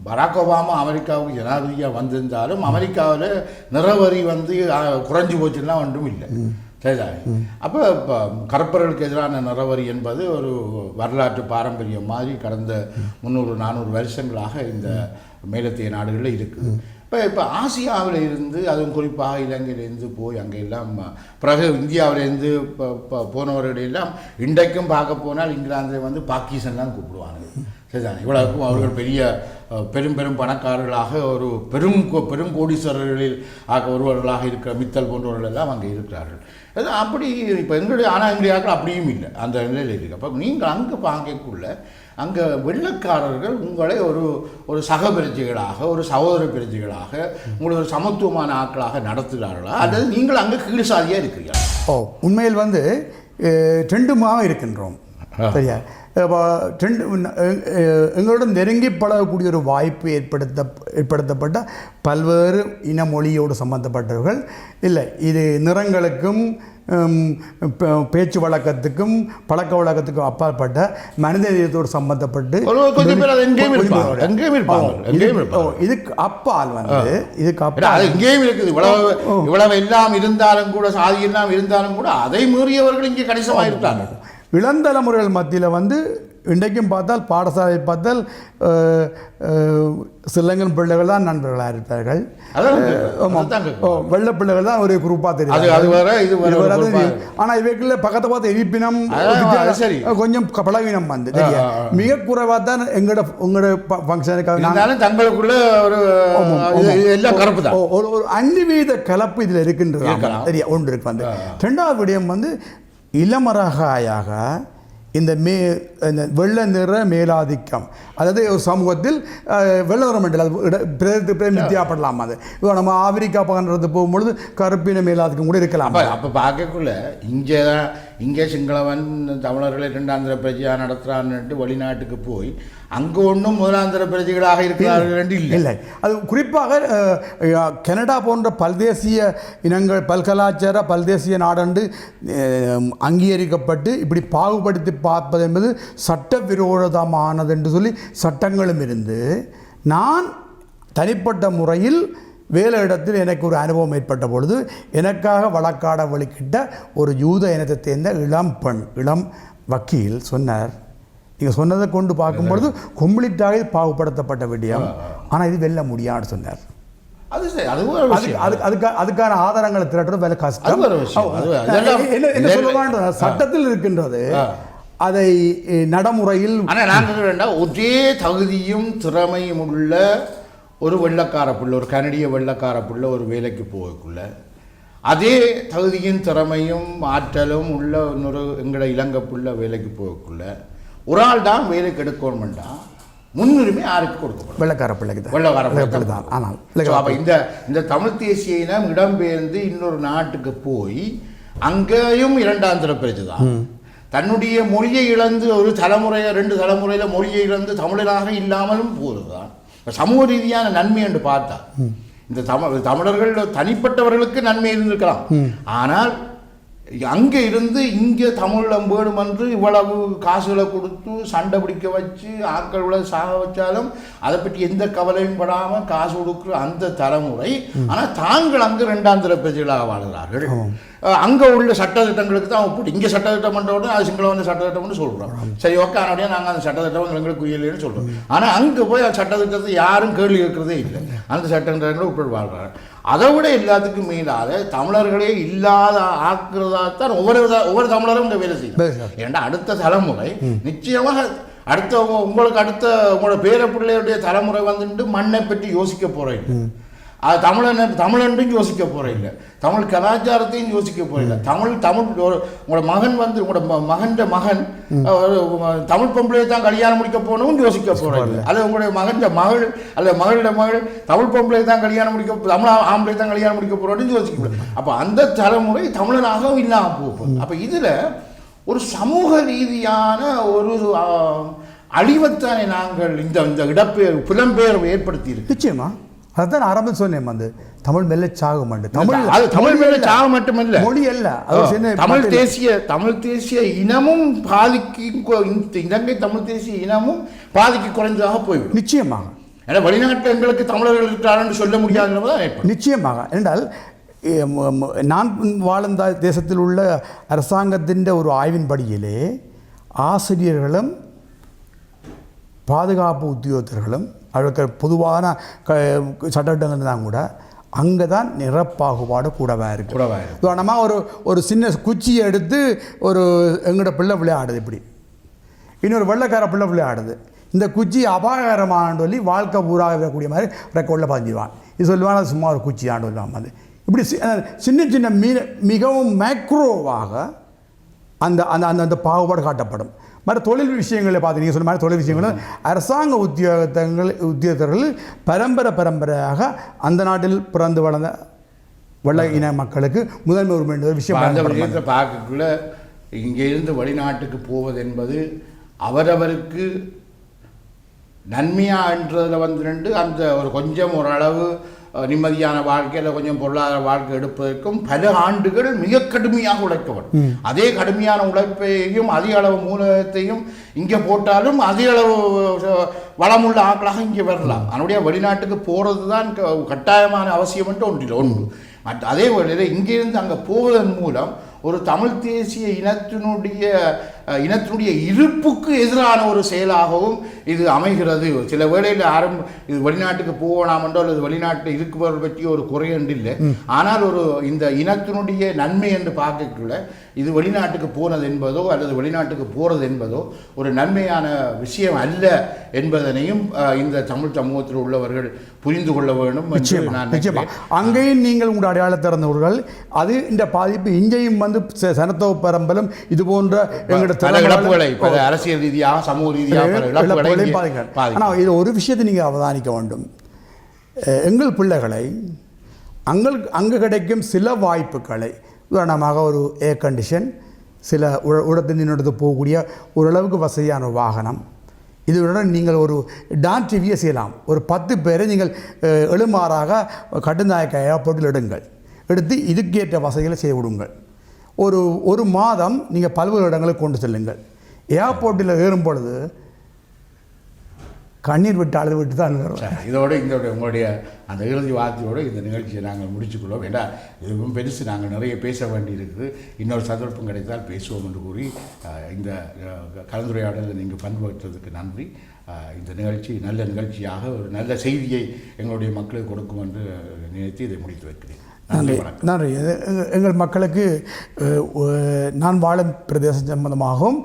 பராக் ஒபாமா அமெரிக்காவுக்கு ஜனாதிபதியாக வந்திருந்தாலும் அமெரிக்காவில் நிறவரி குறைஞ்சி போச்சுன்னா ஒன்றும் இல்லை. சரிதானே? அப்போ இப்போ கருப்பர்களுக்கு எதிரான நிறவரி என்பது ஒரு வரலாற்று பாரம்பரியம் மாதிரி கடந்த 300-400 வருஷங்களாக இந்த மேலத்திய நாடுகளில் இருக்குது. இப்போ ஆசியாவில் இருந்து, அதுவும் குறிப்பாக இலங்கையிலேருந்து போய் அங்கே எல்லாம் பிறகு இந்தியாவிலேருந்து போனவர்களெல்லாம் இன்றைக்கும் பார்க்க போனால் இங்கிலாந்தில் பாகிஸ்தான் தான் கூப்பிடுவாங்க. சரிதானே? இவ்வளவுக்கும் அவர்கள் பெரும் பணக்காரர்களாக ஒரு பெரும் கோடீஸ்வரர்களில் ஒருவர்களாக இருக்கிற மித்தல் போன்றவர்கள் எல்லாம் அங்கே இருக்கிறார்கள். அது அப்படி இப்போ எங்களுடைய அப்படியும் இல்லை, அந்த நிலையில் இருக்குது. அப்போ நீங்கள் அங்கே பார்க்கக்குள்ள அங்கே வெள்ளக்காரர்கள் உங்களை ஒரு சக பிரஜைகளாக, ஒரு சகோதர பிரஜைகளாக, உங்களை ஒரு சமத்துவமான ஆட்களாக நடத்துகிறார்களா, அல்லது நீங்கள் அங்கே கீழ்சாதியாக இருக்கிறீர்களா? உண்மையில் 2மாக இருக்கின்றோம். சரியா? எங்களுடன் நெருங்கி பழகக்கூடிய ஒரு வாய்ப்பு ஏற்படுத்தப்பட்ட பல்வேறு இன மொழியோடு சம்பந்தப்பட்டவர்கள் இல்லை. இது நிறங்களுக்கும் பேச்சு வழக்கத்துக்கும் பழக்க வழக்கத்துக்கும் அப்பாற்பட்ட மனித இதயத்தோடு சம்பந்தப்பட்டு இதுக்கு அப்பால் இங்கேயும் இருக்குது. இவ்வளவு எல்லாம் இருந்தாலும் கூட, சாதி எல்லாம் இருந்தாலும் கூட அதை மீறியவர்கள் இங்கே கணிசமாக இருக்கிறாங்க. இளந்தலைமுறைகள் மத்தியில் இன்றைக்கும் பார்த்தால், பாடசாலை பார்த்தால் சிலங்கன் பிள்ளைகள் தான் நண்பர்களாக இருப்பார்கள். வெள்ளை பிள்ளைகள் தான் ஒரு குரூப்பாக தெரியும். ஆனால் இவைக்குள்ள பக்கத்தை பார்த்து இருப்பினம் கொஞ்சம் பலவீனம் மிக குறைவாக தான் உங்களோட ஃபங்க்ஷனுக்காக தங்களுக்குள்ள ஒரு 5% கலப்பு இதில் இருக்கின்றது. சரியா? ஒன்று இருக்கு. 2வது விடயம் இளமரகாயாக இந்த வெள்ள நிற மேலாதிக்கம், அதாவது ஒரு சமூகத்தில் வெள்ள நிறம் வித்தியாப்படலாம். அது இப்போ நம்ம ஆப்பிரிக்கா பகன்றது போகும்பொழுது கருப்பின மேலாதிக்கம் கூட இருக்கலாம். அப்போ பார்க்கக்குள்ள இங்கே சிங்களவன் தமிழர்களை 2ஆந்திர பிரஜையாக நடத்துகிறான்ட்டு வெளிநாட்டுக்கு போய் அங்கே ஒன்றும் முதலாந்திர பிரஜைகளாக இருக்கிறார்கள் இல்லை. அது குறிப்பாக கனடா போன்ற பல்தேசிய இனங்கள், பல்கலாச்சார பல்தேசிய நாடென்று அங்கீகரிக்கப்பட்டு இப்படி பாகுபடுத்தி பார்ப்பது என்பது சட்டவிரோதமானது என்று சொல்லி சட்டங்களும் இருந்து, நான் தனிப்பட்ட முறையில் வேலை இடத்தில் எனக்கு ஒரு அனுபவம் ஏற்பட்ட பொழுது எனக்காக வழக்காட வழிகிட்ட ஒரு யூத இனத்தை சேர்ந்த இளம் வக்கீல் சொன்னார், நீங்கள் சொன்னதை கொண்டு பார்க்கும்பொழுது கம்ப்ளீட்டாக பாகுபடுத்தப்பட்ட விடயம், ஆனால் இது வெல்ல முடியாதுன்னு சொன்னார். அதுக்கான ஆதாரங்களை திரட்டுறது வேலை கஷ்டம். என்ன சொல்லுவாங்க, சட்டத்தில் இருக்கின்றது, அதை நடைமுறையில் ஒரே தகுதியும் திறமையும் உள்ள ஒரு வெள்ளக்கார பிள்ளை, ஒரு கனடிய வெள்ளக்கார பிள்ளை ஒரு வேலைக்கு போகக்குள்ள அதே தகுதியும் திறமையும் ஆற்றலும் உள்ள இன்னொரு எங்களோட இலங்கை பிள்ளை வேலைக்கு போகக்குள்ள ஒரு ஆள் தான் வேலைக்கு எடுக்கணும்டா முன்னுரிமை யாருக்கு கொடுக்கப்படும்? வெள்ளக்கார பிள்ளைக்கு தான். வெள்ளக்கார பிள்ளை தான். ஆனால் அப்போ இந்த தமிழ் தேசிய இனம் இடம்பெயர்ந்து இன்னொரு நாட்டுக்கு போய் அங்கேயும் 2ஆந்திர பிரஜை தான், தன்னுடைய மொழியை இழந்து ஒரு தலைமுறையை 2 தலைமுறையில் மொழியை இழந்து தமிழராக இல்லாமலும் போதுதான் சமூக ரீதியான நன்மை என்று பார்த்தா இந்த தமிழர்கள் தனிப்பட்டவர்களுக்கு நன்மை இருந்திருக்கலாம். ஆனால் அங்கே இருந்து இங்கே தமிழம் வேணும் என்று இவ்வளவு காசுகளை கொடுத்து சண்டை பிடிக்க வச்சு ஆட்களை சாக வச்சாலும் அதை பற்றி எந்த கவலையும் படாமல் காசு கொடுக்குற அந்த தலைமுறை. ஆனால் தாங்கள் அங்கே 2ஆம் தர பிரஜைகளாக வாழ்கிறார்கள். அங்கே உள்ள சட்டத்திட்டங்களுக்கு தான் ஒப்பிட்டு இங்கே சட்டத்திட்டம் பண்ணுறோட அது சிங்கள வந்து சட்டத்திட்டம்னு சொல்கிறோம். சரி ஓகே, ஆனால் நாங்கள் அந்த சட்டத்திட்டம் எங்களுக்கு இல்லைன்னு சொல்கிறோம். ஆனால் அங்கே போய் அந்த சட்டத்திட்டத்தை யாரும் கேள்வி கேட்கறதே இல்லை. அந்த சட்டத்திட்டங்களை உட்பட்டு வாழ்கிறாங்க. அதை விட எல்லாத்துக்கும் மீதாத தமிழர்களே இல்லாத ஆக்குறதாத்தான் ஒவ்வொரு தமிழரும் இந்த வேலை செய்யும். ஏன்னா அடுத்த தலைமுறை நிச்சயமாக உங்களுக்கு அடுத்த உங்களோட பேர பிள்ளையுடைய தலைமுறை வந்துட்டு மண்ணை பற்றி யோசிக்க போகிறேன். அது தமிழன்றையும் யோசிக்க போகிறேன் இல்லை, தமிழ் கலாச்சாரத்தையும் யோசிக்க போகிறேன். தமிழ் உங்களோட மகன் வந்து உங்களோட மகன் தமிழ் பொம்பளையை தான் கல்யாணம் முடிக்க போனவும் யோசிக்க போகிறேன் இல்லை. அது உங்களுடைய மகள் அல்ல மகளோட மகள் தமிழ் பொம்பளையை தான் கல்யாணம் முடிக்க தமிழ் ஆம்பளை தான் கல்யாணம் முடிக்க போகிறோன்னு யோசிக்க போகிறேன். அப்போ அந்த தலைமுறை தமிழனாகவும் இல்லாமல் போகும். அப்போ இதில் ஒரு சமூக ரீதியான ஒரு அழிவைத்தானே நாங்கள் இந்த புலம்பெயர்வை ஏற்படுத்தி இருக்கு. நிச்சயமா அதுதான் ஆரம்பம் சொன்னேன். அந்த தமிழ் மேல சாகம் தமிழ் மேல சாகம் மட்டுமல்ல, மொழி அல்ல, தமிழ் தேசிய இனமும் இலங்கை தமிழ் தேசிய இனமும் பாதிக்கு குறைந்ததாக போய்விடும். நிச்சயமாக. ஏன்னா வெளிநாட்டில் எங்களுக்கு தமிழர்கள் இருக்கிறார்கள் சொல்ல முடியாதுன்றதான் நிச்சயமாக. என்றால் நான் வாழ்ந்த தேசத்தில் உள்ள அரசாங்கத்தின் ஒரு ஆய்வின்படியிலே ஆசிரியர்களும் பாதுகாப்பு உத்தியோகத்தர்களும் அவருக்கு பொதுவான சட்டத்திட்டங்கள் தான் கூட அங்கே தான் நிறப்பாகுபாடு கூடவா இருக்குது. உதாரணமாக ஒரு சின்ன குச்சியை எடுத்து ஒரு எங்களோட பிள்ளை விளையாடுது, இப்படி இன்னொரு வெள்ளைக்கார பிள்ளை விளையாடுது. இந்த குச்சி அபாயகரமான சொல்லி வாழ்க்கை பூராக இருக்கக்கூடிய மாதிரி ரெக்கார்டில் பதிஞ்சிடுவான். இது சொல்லுவான் அது சும்மா ஒரு குச்சி ஆண்டு சொல்லுவான். அது இப்படி சின்ன சின்ன மிகவும் மேக்ரோவாக அந்த அந்த அந்த பாகுபாடு காட்டப்படும். மற்ற தொழில் விஷயங்களை பார்த்து நீங்கள் சொன்ன மாதிரி தொழில் விஷயங்களும் அரசாங்க உத்தியோகத்தர்கள் பரம்பரையாக அந்த நாட்டில் பிறந்து வளர்ந்த வெள்ளை இன மக்களுக்கு முதன்மை உரிமை விஷயம் பார்க்கக்குள்ள இங்கே இருந்து வெளிநாட்டுக்கு போவது என்பது அவரவருக்கு நன்மையான்றதில் வந்து அந்த ஒரு கொஞ்சம் ஓரளவு நிம்மதியான வாழ்க்கையில் கொஞ்சம் பொருளாதார வாழ்க்கை எடுப்பதற்கும் பல ஆண்டுகள் மிக கடுமையாக உழைக்கப்படும். அதே கடுமையான உழைப்பையும் அதிக அளவு மூலத்தையும் இங்கே போட்டாலும் அதிக அளவு வளமுள்ள ஆட்களாக இங்கே வரலாம். அதனுடைய வெளிநாட்டுக்கு போகிறது தான் கட்டாயமான அவசியம் என்று ஒன்று. அதே வேளையில் இங்கிருந்து அங்கே போவதன் மூலம் ஒரு தமிழ் தேசிய இனத்தினுடைய இருப்புக்கு எதிரான ஒரு செயலாகவும் இது அமைகிறது. சில வேளையில் இது வெளிநாட்டுக்கு போகலாம் என்றோ அல்லது வெளிநாட்டில் இருக்குபவர்கள் பற்றி ஒரு குறையண்டு இல்லை. ஆனால் இந்த இனத்தினுடைய நன்மை என்று பார்க்கக்குள்ள இது வெளிநாட்டுக்கு போனது என்பதோ அல்லது வெளிநாட்டுக்கு போகிறது என்பதோ ஒரு நன்மையான விஷயம் அல்ல என்பதனையும் இந்த தமிழ் சமூகத்தில் உள்ளவர்கள் புரிந்து கொள்ள வேண்டும் என்று நான் நினைக்கிறேன். அங்கேயும் நீங்கள் உங்கள் அடையாளம் திறந்தவர்கள் அது இந்த பாதிப்பு இங்கேயும் வந்து சனத்தோ பரம்பலும் இது போன்ற இழப்புகளை அரசியல் ரீதியாக சமூக ரீதியாக. ஆனால் இது ஒரு விஷயத்தை நீங்கள் அவதானிக்க வேண்டும். எங்கள் பிள்ளைகளை அங்கு கிடைக்கும் சில வாய்ப்புகளை, உதாரணமாக ஒரு ஏர் கண்டிஷன், சில இடத்தினோடு போகக்கூடிய ஓரளவுக்கு வசதியான வாகனம், இதுடன் நீங்கள் ஒரு டான் டிவியை செய்யலாம். ஒரு 10 பேரை நீங்கள் எழுமாறாக கட்டுநாயக்க ஏர்போர்ட்டில் எடுத்து இதுக்கேற்ற வசதிகளை செய்ய விடுங்கள். ஒரு மாதம் நீங்கள் பல்வேறு இடங்களுக்கு கொண்டு செல்லுங்கள். ஏர்போர்ட்டில் ஏறும் பொழுது கண்ணீர் விட்டு அழுது விட்டு தான் வருவேன். இதோடு உங்களுடைய அந்த இறுதி வார்த்தையோடு இந்த நிகழ்ச்சியை நாங்கள் முடிச்சுக்கொள்வோம். ஏன்னா இதுவும் பெருசு, நாங்கள் நிறைய பேச வேண்டியிருக்குது. இன்னொரு சந்தர்ப்பம் கிடைத்தால் பேசுவோம் என்று கூறி இந்த கலந்துரையாடலில் நீங்கள் பண்பற்றதுக்கு நன்றி. இந்த நிகழ்ச்சி நல்ல நிகழ்ச்சியாக ஒரு நல்ல செய்தியை எங்களுடைய மக்களுக்கு கொடுக்கும் என்று நினைத்து இதை முடித்து வைக்கிறேன். நன்றி. எங்கள் மக்களுக்கு நான் வாழும் பிரதேசம் சம்பந்தமாகவும்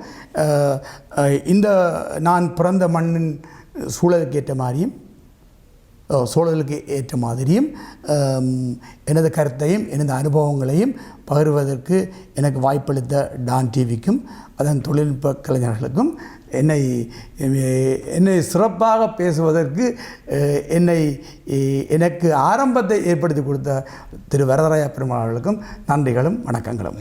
இந்த நான் பிறந்த மண்ணின் சூழலுக்கு ஏற்ற மாதிரியும் எனது கருத்தையும் எனது அனுபவங்களையும் பகிர்வதற்கு எனக்கு வாய்ப்பளித்த டான் டிவிக்கும் அதன் தொழில்நுட்ப கலைஞர்களுக்கும் என்னை சிறப்பாக பேசுவதற்கு எனக்கு ஆரம்பத்தை ஏற்படுத்தி கொடுத்த திரு வரதராய பெருமாள் அவர்களுக்கும் நன்றிகளும் வணக்கங்களும்.